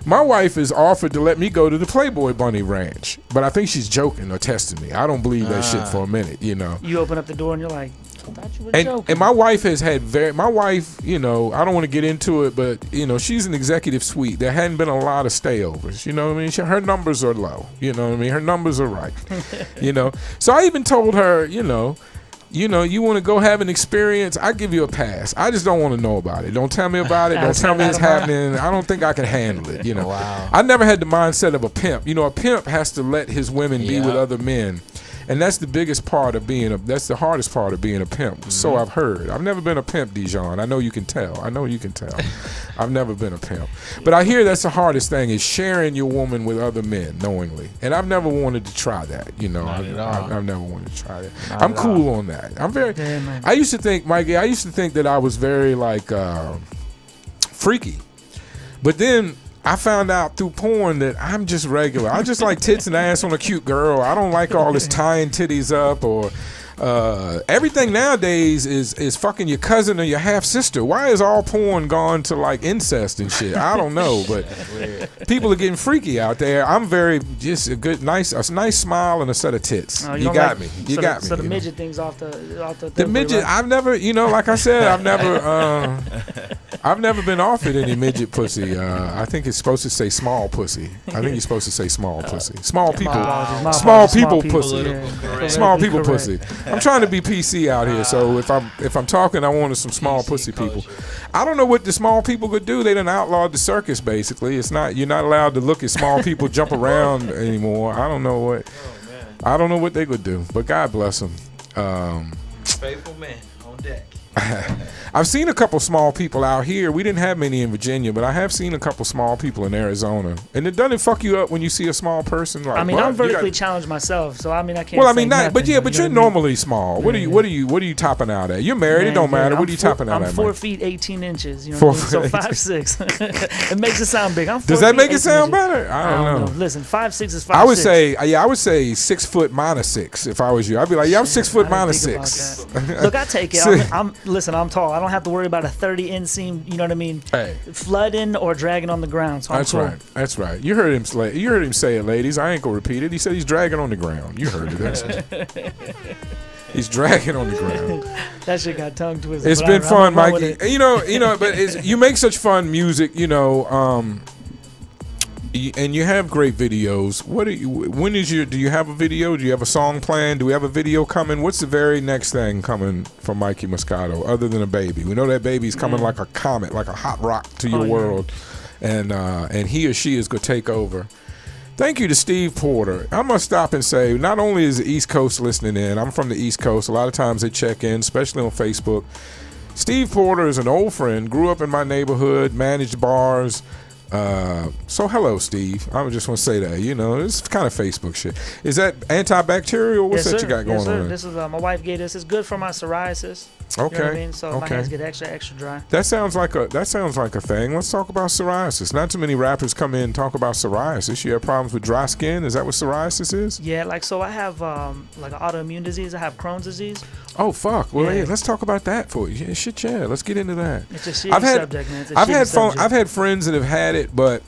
My wife has offered to let me go to the Playboy Bunny Ranch, but I think she's joking or testing me. I don't believe that shit for a minute, you know.
You open up the door and you're like, I thought you were joking.
And my wife has had my wife, you know, I don't want to get into it, but, you know, she's an executive suite. There hadn't been a lot of stayovers, you know what I mean? Her numbers are low, you know what I mean? Her numbers are right, you know. So I even told her, you know, you want to go have an experience, I give you a pass. I just don't want to know about it. Don't tell me about it. Don't tell me it's happening. I don't think I can handle it, you know.
Wow.
I never had the mindset of a pimp. You know, a pimp has to let his women be with other men. And that's the biggest part of that's the hardest part of being a pimp. So I've heard. I've never been a pimp, Dijon. I know you can tell. I've never been a pimp. But I hear that's the hardest thing is sharing your woman with other men knowingly. And I've never wanted to try that, you know. I've never wanted to try that. I'm cool on that. I'm very I used to think, Mikey, that I was very like freaky. But then I found out through porn that I'm just regular. I just like tits and ass on a cute girl. I don't like all this tying titties up or everything nowadays is fucking your cousin or your half sister. Why is all porn gone to like incest and shit? I don't know, but people are getting freaky out there. I'm very just a nice smile and a set of tits.
Oh,
you got me. You got me.
So the midget thing's off the
midget. Right? I've never, you know, like I said, I've never been offered any midget pussy. I think it's supposed to say small pussy. I think you're supposed to say small pussy. Small people pussy.
Yeah.
Small people pussy. I'm trying to be PC out here, so if I'm talking, I wanted some small pussy people. I don't know what the small people could do. They done outlawed the circus. Basically, you're not allowed to look at small people jump around anymore. I don't know what they could do, but God bless them.
Faithful man on deck.
I've seen a couple small people out here. We didn't have many in Virginia, but I have seen a couple small people in Arizona. And it doesn't fuck you up when you see a small person. Like,
I mean, I'm vertically challenged myself, so I mean, I can't.
Well, I mean,
nothing,
but you're normally small. What are you topping out at? You're married. It don't matter. What are you topping out at?
I'm 4 feet 18 inches. You know, so 5'6". It makes it sound big. I'm 4
Does that
feet,
make it sound
18
better? I don't know.
Listen, 5'6" is 5'6".
I would say 6 foot minus 6 if I was you. I'd be like, yeah, I'm 6 foot minus 6.
Look, I take it. I'm tall. I don't have to worry about a 30 inseam, you know what I mean?
Hey.
Flooding or dragging on the ground. So
that's cool. Right. That's right. You heard him say it, ladies. I ain't gonna repeat it. He said he's dragging on the ground. You heard it. He's dragging on the ground.
That shit got tongue twisted.
It's been fun, Mikey. You know, but you make such fun music, you know, and you have great videos. Do you have a video? Do you have a song planned? Do we have a video coming? What's the very next thing coming from Mikey Moscato other than a baby? We know that baby's coming like a comet, like a hot rock to your world, and he or she is gonna take over. Thank you to Steve Porter. I must stop and say, not only is the East Coast listening in, I'm from the East Coast. A lot of times they check in, especially on Facebook. Steve Porter is an old friend, grew up in my neighborhood, managed bars. So hello, Steve. I just want to say that, you know, it's kind of Facebook shit. Is that antibacterial? What's that you got going on?
This is my wife gave this. It's good for my psoriasis.
Okay.
You know what I mean? So my hands get extra dry.
That sounds like a thing. Let's talk about psoriasis. Not too many rappers come in and talk about psoriasis. You have problems with dry skin? Is that what psoriasis is?
Yeah, so I have like an autoimmune disease. I have Crohn's disease.
Oh fuck! Well, yeah, let's talk about that for you. Yeah, let's get into that.
It's a shitty subject, man.
I've had friends that have had it, but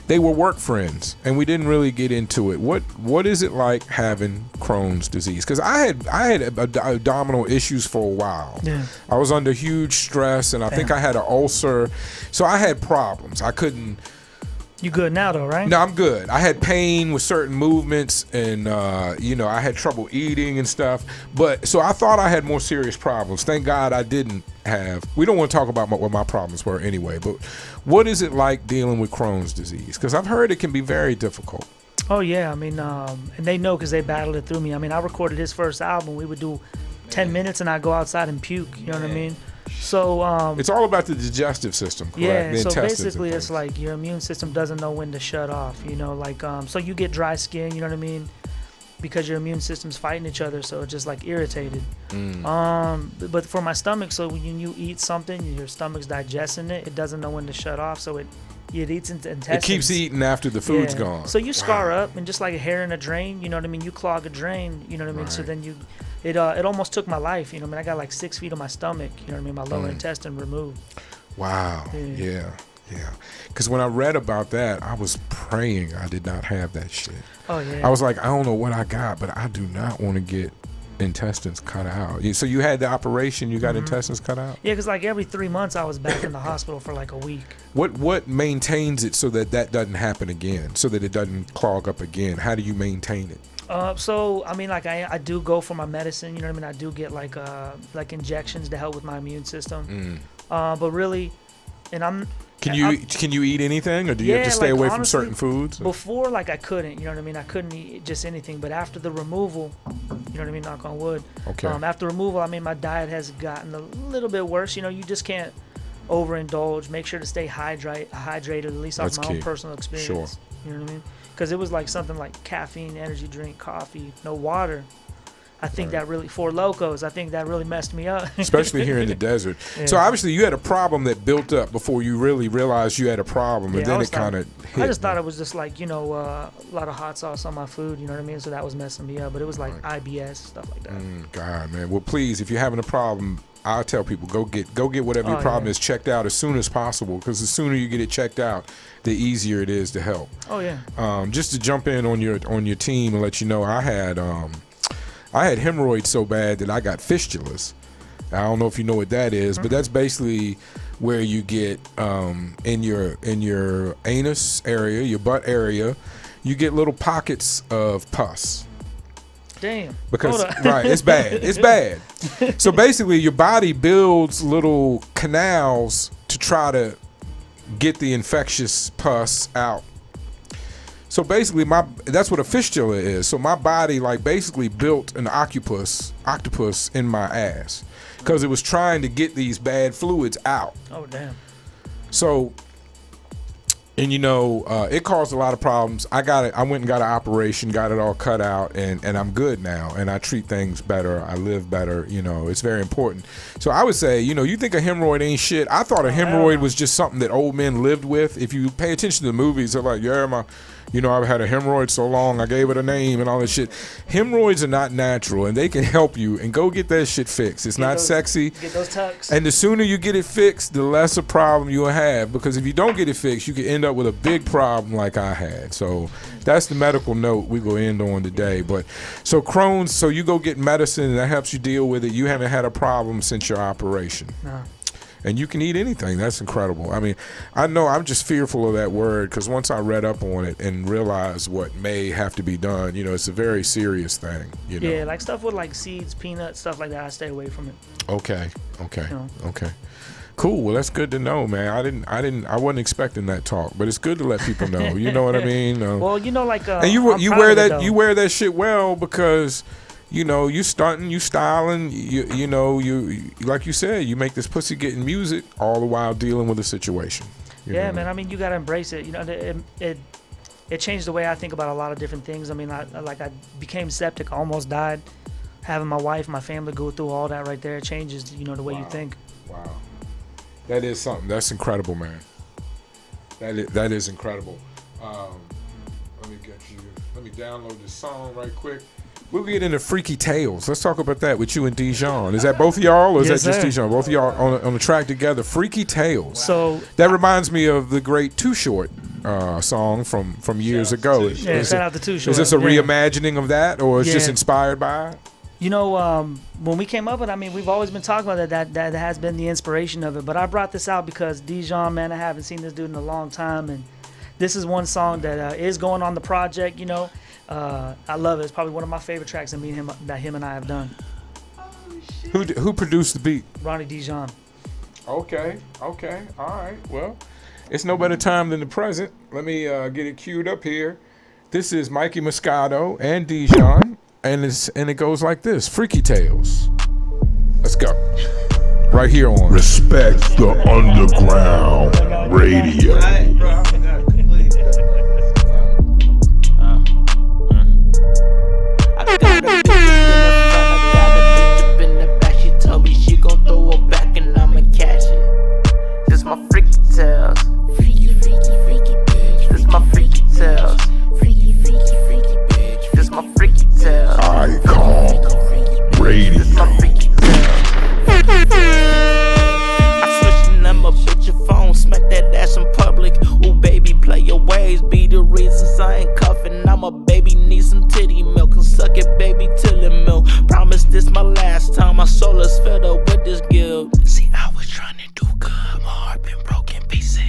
they were work friends, and we didn't really get into it. What is it like having Crohn's disease? Because I had abdominal issues for a while.
Yeah.
I was under huge stress, and I think I had an ulcer, so I had problems. I couldn't.
You good now though, right?
No, I'm good. I had pain with certain movements, and you know, I had trouble eating and stuff. But so I thought I had more serious problems. Thank God I didn't have. We don't want to talk about what my problems were anyway. But what is it like dealing with Crohn's disease? Because I've heard it can be very difficult.
Oh yeah, I mean, and they know because they battled it through me. I mean, I recorded his first album. We would do 10 minutes, and I'd go outside and puke. You know what I mean? So
it's all about the digestive system, correct?
Yeah, so basically it's like your immune system doesn't know when to shut off, you know, like so you get dry skin, you know what I mean, because your immune system's fighting each other, so it's just like irritated. But for my stomach, so when you eat something, your stomach's digesting it, it doesn't know when to shut off, so it it eats into intestines.
It keeps eating after the food's gone.
So you scar up, and just like a hair in a drain, you know what I mean? You clog a drain, you know what I mean? So then it almost took my life, you know what I mean? I got like 6 feet on my stomach, you know what I mean? My lower intestine removed.
Wow. Yeah. Because when I read about that, I was praying I did not have that shit.
Oh, yeah.
I was like, I don't know what I got, but I do not want to get intestines cut out. So you had the operation, you got intestines cut out?
Yeah, because like every 3 months I was back in the hospital for like a week.
What maintains it so that doesn't happen again, so that it doesn't clog up again? How do you maintain it?
So I mean, like I do go for my medicine, you know what I mean? I do get like injections to help with my immune system. But really, and Can you eat anything, or do you have to stay away from certain foods? Before, like I couldn't, you know what I mean? I couldn't eat just anything. But after the removal, you know what I mean? Knock on wood.
Okay.
After removal, I mean, my diet has gotten a little bit worse. You know, you just can't overindulge. Make sure to stay hydrated, at least off my own personal experience.
Sure.
You know what I mean? Because it was like something like caffeine, energy drink, coffee, no water. I think that really, Four Locos, I think that really messed me up.
Especially here in the desert. Yeah. So obviously you had a problem that built up before you really realized you had a problem, and then it kind of hit.
I just thought it was just like, you know, a lot of hot sauce on my food, you know what I mean? So that was messing me up, but it was like IBS, stuff like that.
God, man. Well, please, if you're having a problem, I'll tell people, go get whatever your problem is checked out as soon as possible, because the sooner you get it checked out, the easier it is to help.
Oh, yeah.
Just to jump in on your team and let you know, I had hemorrhoids so bad that I got fistulas. I don't know if you know what that is, but that's basically where you get in your anus area, your butt area, you get little pockets of pus.
Damn.
Because it's bad. It's bad. So basically your body builds little canals to try to get the infectious pus out. So basically that's what a fistula is. So my body like basically built an octopus in my ass because it was trying to get these bad fluids out.
Oh, damn.
So, and you know, it caused a lot of problems. I went and got an operation, got it all cut out, and I'm good now, and I treat things better. I live better. You know, it's very important. So I would say, you know, you think a hemorrhoid ain't shit. I thought a hemorrhoid was just something that old men lived with. If you pay attention to the movies, they're like, yeah, I've had a hemorrhoid so long, I gave it a name and all that shit. Hemorrhoids are not natural, and they can help you. And go get that shit fixed. It's not sexy.
Get those tucks.
And the sooner you get it fixed, the less a problem you'll have. Because if you don't get it fixed, you can end up with a big problem like I had. So that's the medical note we go end on today. But so Crohn's, so you go get medicine, and that helps you deal with it. You haven't had a problem since your operation.
No.
And you can eat anything. That's incredible. I mean, I know I'm just fearful of that word because once I read up on it and realized what may have to be done, you know, it's a very serious thing. You know?
Yeah, like stuff with like seeds, peanuts, stuff like that. I stay away from it.
Okay.
You know?
Okay. Cool. Well, that's good to know, man. I wasn't expecting that talk, but it's good to let people know. You know what I mean?
Well, you know, like
and you wear that shit well because. You know, you stunting, you styling, you know, you like you said, you make this pussy getting music all the while dealing with a situation.
Yeah, man. I mean, you gotta embrace it. You know, it changed the way I think about a lot of different things. I mean, I became septic, almost died. Having my wife, my family go through all that right there, it changes, you know, the way you think.
Wow, that is something. That's incredible, man. That is incredible. Let me download this song right quick. We'll get into Freaky Tales. Let's talk about that with you and Dijon. Is that both of y'all, or is that just Dijon? Both of y'all on the track together. Freaky Tales.
So
that reminds me of the great Too Short song from years ago.
Yeah, shout out to Too Short.
Is this a reimagining of that, or is just inspired by it?
You know, when we came up with it, I mean, we've always been talking about that has been the inspiration of it. But I brought this out because Dijon, man, I haven't seen this dude in a long time, and this is one song that is going on the project, you know. I love it. It's probably one of my favorite tracks that him and I have done.
Who produced the beat?
Ronnie Dijon.
Okay. All right. Well, it's no better time than the present. Let me get it queued up here. This is Mikey Moscato and Dijon, and it goes like this: Freaky Tales. Let's go. Right here on
Respect the Underground Radio.
I got a bitch up in the back. She told me she gon' throw it back and I'ma catch it. This my freaky tales. Freaky, freaky, freaky.
Radio.
I switch your number, bitch your phone, smack that ass in public. Ooh, baby, play your ways, be the reasons I ain't cuffing. I'm a baby, need some titty milk, and suck it, baby, till it milk. Promise this my last time, my soul is fed up with this guilt. See, I was trying to do good, my heart been broken pieces.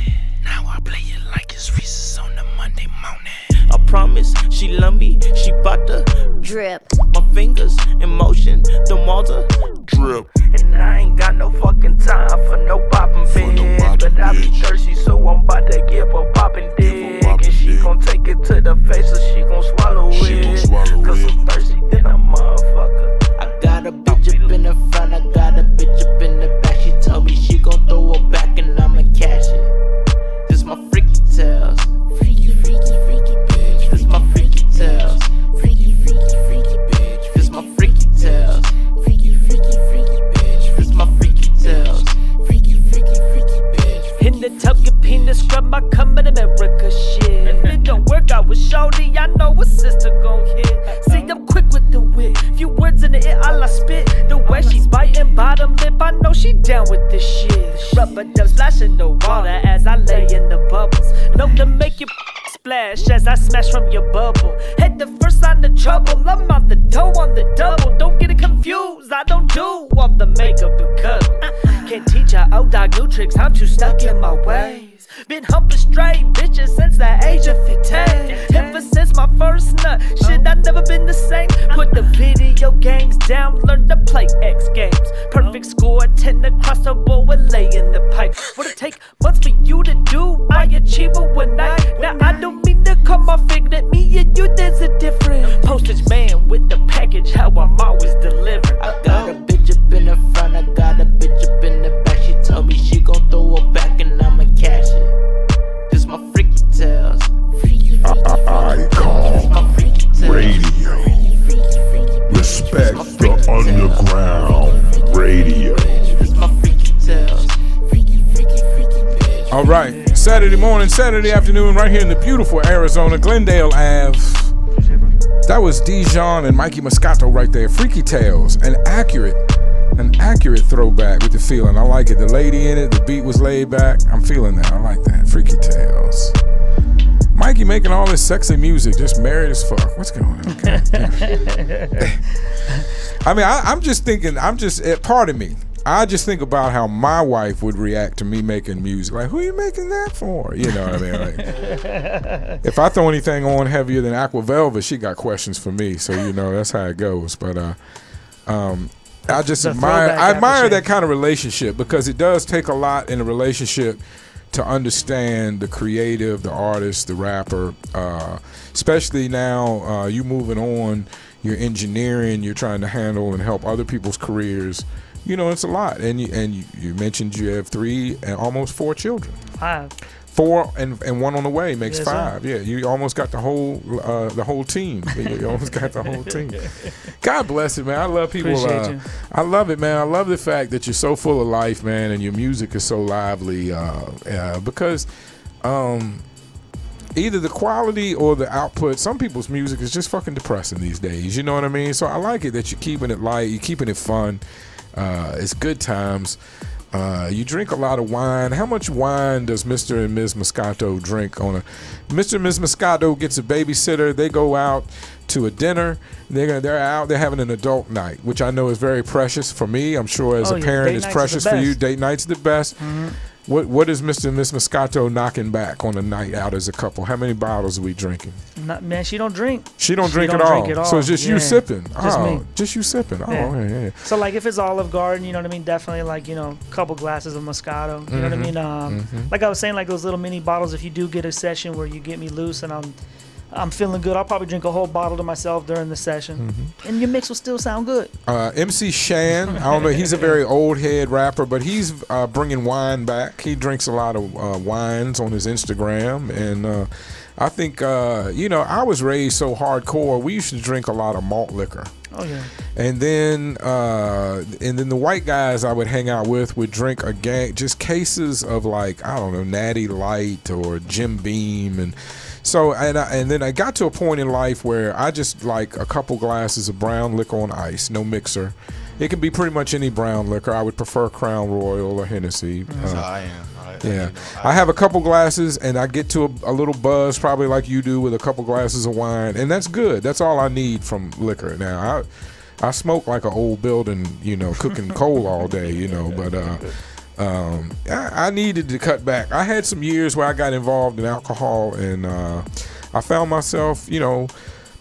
Now I play it like it's Reese's on the Monday morning. I promise, she love me, she bout to drip. My fingers in motion, the walls are drip. And I ain't got no fucking time for no poppin' bitch. But I be thirsty, so I'm about to give a poppin' dick. And she gon' take it to the face, so she gon' swallow it. Cause I'm thirsty, then I'm motherfucker. I got a bitch up in the front, I got a bitch up in the back. She told me she gon' throw it back and I'ma catch it. This my freaky tales. Freaky, freaky, freaky bitch. This my freaky tales. Freaky, freaky, freaky bitch. This my freaky tales. Freaky, freaky, freaky bitch. This my freaky tales. Freaky, freaky, freaky bitch.
In the tub, your penis scrub my cum in America shit. If it don't work out with shorty, I know a sister gon' hit. See, I'm quick with the wit. Few words in the ear, I spit. The way she's biting bottom lip, I know she down with this shit. Rubber dub splashing the water as I lay in the bubbles. Know to make you splash as I smash from your bubble. Head the first sign of trouble, I'm out the dough on the double. Don't get it confused, I don't do all the makeup and cuddle. Can't teach a old dog new tricks, I'm too stuck in my ways. Been humping straight bitches since the age of 15. Ever since my first nut, shit, I never been the same. Put the video games down, learn to play X Games. Perfect score, 10 across the board, and lay in the pipe. Would it take months for you to do? I achieve it one night. Now I don't mean to come off ignorant, me and you, there's a difference. Postage man with the package, how I'm always delivering.
I got a bitch up in the front, I got a bitch up in the back. She told me she gon' throw it back and I'ma catch it. This my freaky tales. Freaky, freaky,
Icon Radio. Respect the underground radio.
This my freaky tales. Freaky, freaky, freaky bitch.
All right, Saturday morning, Saturday afternoon, right here in the beautiful Arizona, Glendale Ave. That was Dijon and Mikey Moscato right there. Freaky Tales, an accurate throwback with the feeling. I like it. The lady in it, the beat was laid back. I'm feeling that. I like that. Freaky Tales. Mikey making all this sexy music, just married as fuck. What's going on? I mean, I'm just thinking, part of me, I just think about how my wife would react to me making music. Like, who are you making that for? You know what I mean? Like, if I throw anything on heavier than Aqua Velvet, she got questions for me. So, you know, that's how it goes. But I just admire that kind of relationship, because it does take a lot in a relationship to understand the creative, the artist, the rapper, especially now you moving on, you're engineering, you're trying to handle and help other people's careers. You know, it's a lot. And you mentioned you have 3 and almost 4 children.
5.
4 and 1 on the way makes 5.
Sir.
Yeah, you almost got the whole team. You almost got the whole team. God bless it, man. I love people. I love it, man. I love the fact that you're so full of life, man, and your music is so lively. Because either the quality or the output, some people's music is just fucking depressing these days. You know what I mean? So I like it that you're keeping it light, you're keeping it fun. It's good times. You drink a lot of wine. How much wine does Mr. and Ms. Moscato drink on a... Mr. and Ms. Moscato gets a babysitter. They go out to a dinner. They're out. They're having an adult night, which I know is very precious for me. I'm sure as a parent, it's precious for you. Date night's the best. Mm-hmm. What is Mr. and Ms. Moscato knocking back on a night out as a couple? How many bottles are we drinking?
Man, she don't drink.
She don't drink at all. So it's just you sipping.
Just me.
Just you sipping. Yeah.
So like if it's Olive Garden, you know what I mean? Definitely like, you know, a couple glasses of Moscato. You know what I mean? Like I was saying, like those little mini bottles, if you do get a session where you get me loose and I'm feeling good, I'll probably drink a whole bottle to myself during the session. And your mix will still sound good.
MC Shan, I don't know, he's a very old head rapper, but he's bringing wine back. He drinks a lot of wines on his Instagram. And I think, you know, I was raised so hardcore, we used to drink a lot of malt liquor.
Oh, yeah.
And then the white guys I would hang out with would drink just cases of like, I don't know, Natty Light or Jim Beam and So and then I got to a point in life where I just like a couple glasses of brown liquor on ice, no mixer. It can be pretty much any brown liquor. I would prefer Crown Royal or Hennessy.
That's how I am.
Yeah, I have a couple glasses and I get to a little buzz, probably like you do, with a couple glasses of wine, and that's good. That's all I need from liquor. Now I smoke like an old building, you know, cooking coal all day, you know, but I needed to cut back. I had some years where I got involved in alcohol, and I found myself, you know,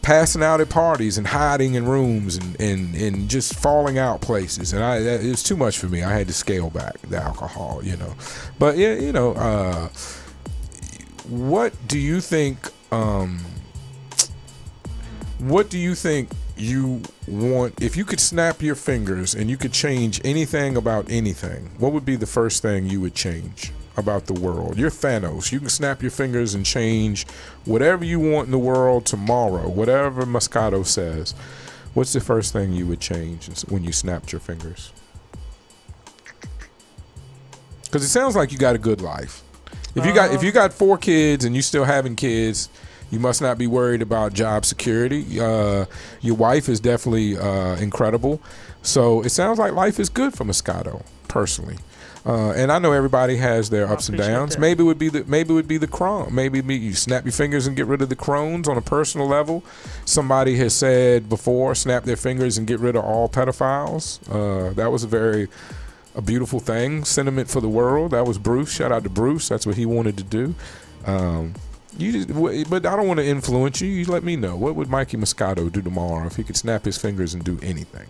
passing out at parties and hiding in rooms and just falling out places, and it was too much for me. I had to scale back the alcohol, you know. But yeah, you know, what do you think? What do you think you want? If you could snap your fingers and you could change anything about anything, what would be the first thing you would change about the world? You're Thanos. You can snap your fingers and change whatever you want in the world tomorrow, whatever Moscato says. What's the first thing you would change when you snapped your fingers? Because it sounds like you got a good life. If you got 4 kids and you still having kids, you must not be worried about job security. Your wife is definitely incredible. So it sounds like life is good for Moscato, personally. And I know everybody has their ups and downs. Maybe it would be the crone. Maybe you snap your fingers and get rid of the crones on a personal level. Somebody has said before, snap their fingers and get rid of all pedophiles. That was a beautiful thing, sentiment for the world. That was Bruce. Shout out to Bruce. That's what he wanted to do. But I don't want to influence you. You let me know. What would Mikey Moscato do tomorrow if he could snap his fingers and do anything?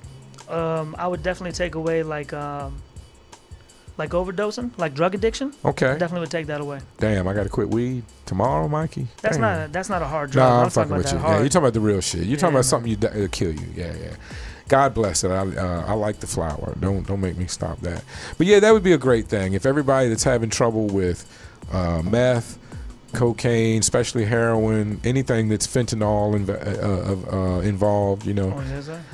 I would definitely take away like overdosing, like drug addiction.
Okay.
Definitely would take that away.
Damn, I got to quit weed tomorrow, Mikey.
That's not a hard drug.
Nah, I'm fucking with you. Yeah, you're talking about the real shit. You're talking about something that'll kill you. Yeah. God bless it. I like the flower. Don't make me stop that. But yeah, that would be a great thing if everybody that's having trouble with meth, cocaine, especially heroin, anything that's fentanyl involved, you know.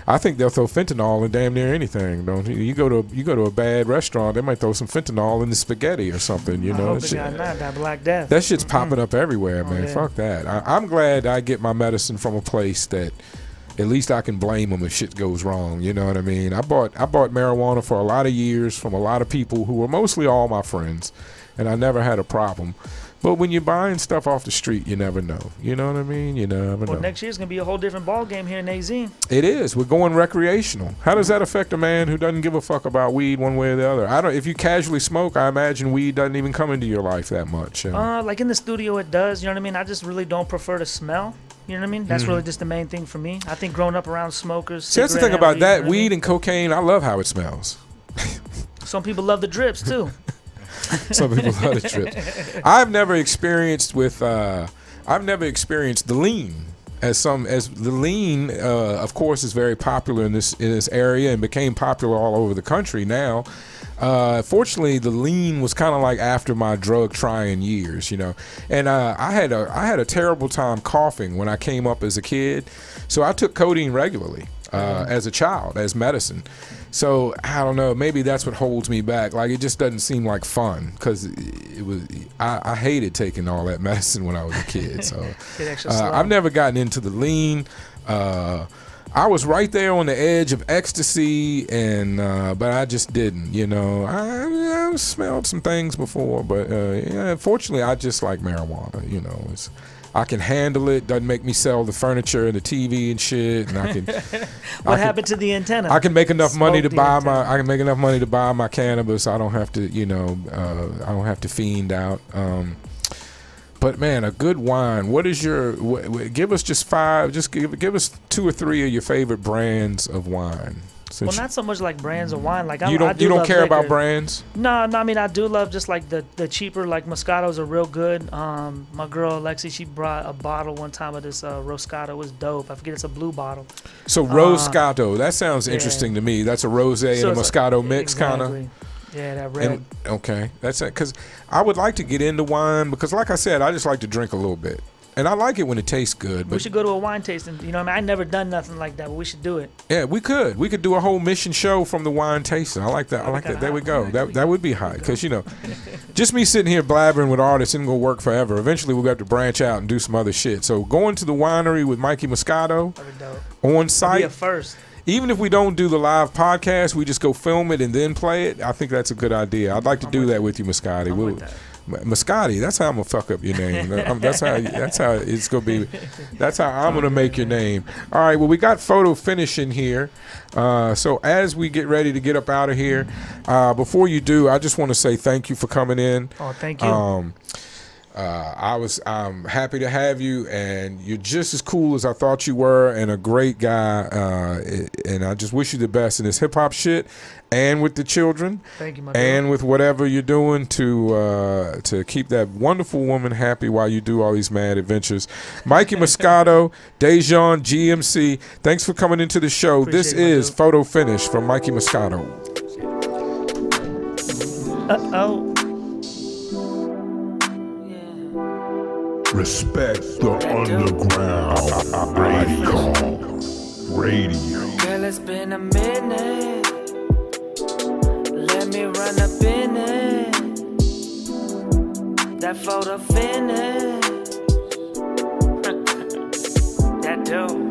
I think they'll throw fentanyl in damn near anything, don't you? You go to a bad restaurant, they might throw some fentanyl in the spaghetti or something, you know.
That Black Death.
That shit's popping up everywhere, man. Fuck that. I'm glad I get my medicine from a place that at least I can blame them if shit goes wrong. You know what I mean? I bought marijuana for a lot of years from a lot of people who were mostly all my friends, and I never had a problem. But when you're buying stuff off the street, you never know. You know what I mean? You never know.
Well, next year's going to be a whole different ball game here in AZ.
It is. We're going recreational. How does that affect a man who doesn't give a fuck about weed one way or the other? If you casually smoke, I imagine weed doesn't even come into your life that much.
Like in the studio, it does. You know what I mean? I just really don't prefer to smell. You know what I mean? That's really just the main thing for me. I think growing up around smokers.
See, that's the thing about that. Weed and cocaine, I love how it smells.
Some people love the drips, too.
Some people love the trips. I've never experienced the lean as the lean. Of course, is very popular in this area and became popular all over the country now. Fortunately, the lean was kind of like after my drug trying years, you know. And I had a terrible time coughing when I came up as a kid, so I took codeine regularly as a child as medicine. So I don't know, maybe that's what holds me back. Like, it just doesn't seem like fun because I hated taking all that medicine when I was a kid. So I've never gotten into the lean. I was right there on the edge of ecstasy, and but I just didn't. You know, I smelled some things before, but fortunately, I just like marijuana. You know, I can handle it. Doesn't make me sell the furniture and the TV and shit. And I can.
What happened to the antenna?
I can make enough money to buy I can make enough money to buy my cannabis. I don't have to. You know, I don't have to fiend out. But man, a good wine. What is your? Give us just 5. Just give us 2 or 3 of your favorite brands of wine.
Well, not so much like brands of wine. Like
you don't care about brands.
No. I mean, I do love just like the cheaper, like Moscatos are real good. My girl Alexi, she brought a bottle one time of this Roscato. It was dope. I forget, it's a blue bottle.
So Roscato, that sounds interesting to me. That's a rosé and a Moscato mix,
exactly.
kind of.
Yeah, that red.
Okay, that's it. Because I would like to get into wine because, like I said, I just like to drink a little bit. And I like it when it tastes good. But
We should go to a wine tasting. You know what I mean? I never done nothing like that, but we should do it.
yeah, we could do a whole mission show from the wine tasting. I like that. I like that. There we go. That would be high, because you know, just me sitting here blabbering with artists isn't gonna work forever. Eventually, we'll have to branch out and do some other shit. So going to the winery with Mikey Moscato on site.
Be a first.
Even if we don't do the live podcast, we just go film it and then play it. I think that's a good idea. I'd like to do that with you, Moscati. Moscati, that's how I'm gonna fuck up your name. That's how it's gonna be. That's how I'm gonna make your name. All right. Well, we got photo finishing here. So as we get ready to get up out of here, before you do, I just want to say thank you for coming in.
Oh, thank you.
I'm happy to have you, and you're just as cool as I thought you were, and a great guy. And I just wish you the best in this hip hop shit, and with the children,
Thank you, my
and
dude.
with whatever you're doing to keep that wonderful woman happy while you do all these mad adventures. Mikey Moscato, Dejan, GMC. Thanks for coming into the show.
Appreciate
This
it, my
is
dude.
Photo Finish from Mikey Moscato.
Uh-oh.
Respect the underground radio.
Girl, it's been a minute. Let me run up in it. That photo finish. That dude.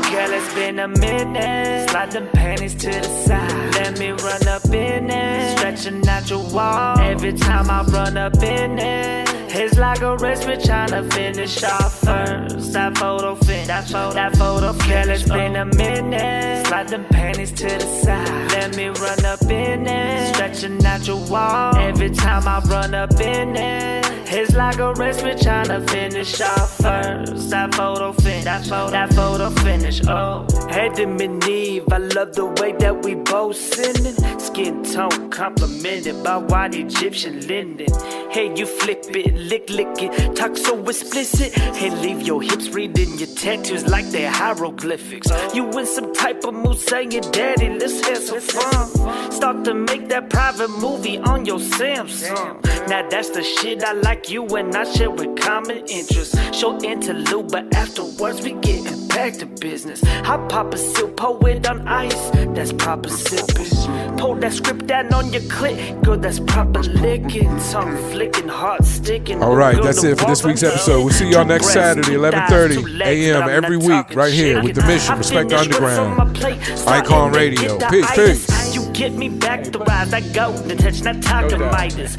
Girl, it's been a minute. Slide them panties to the side. Let me run up in it. Stretching out your wall. Every time I run up in it, it's like a race, we're tryna finish off first. That photo finish. That photo finish. Girl, it's been a minute. Slide them panties to the side. Let me run up in it. Stretching out your wall. Every time I run up in it, it's like a race, we're tryna finish off first. That photo finish. That photo finish. Oh, Adam and Eve, I love the way that we both sinning. Skin tone complimented by white Egyptian linden. Hey, you flip it, lick it, talk so explicit. Hey, leave your hips reading your tattoos like they're hieroglyphics. You in some type of mood saying, daddy, let's have some fun. Start to make that private movie on your Samsung. Now that's the shit I like you and I share with common interests. Show interlude, but afterwards we getting back to business. I pop a silk, pour it on ice, that's proper sipping. Pull that script down on your clit, girl, that's proper licking. Tongue flicking, heart sticking.
All right, that's it for this week's episode. We'll see y'all next Saturday, 11:30 a.m. every week, right here with the Mission Respect the Underground Icon Radio. Peace.
You get me back the rise, I go to touch, not talking Midas.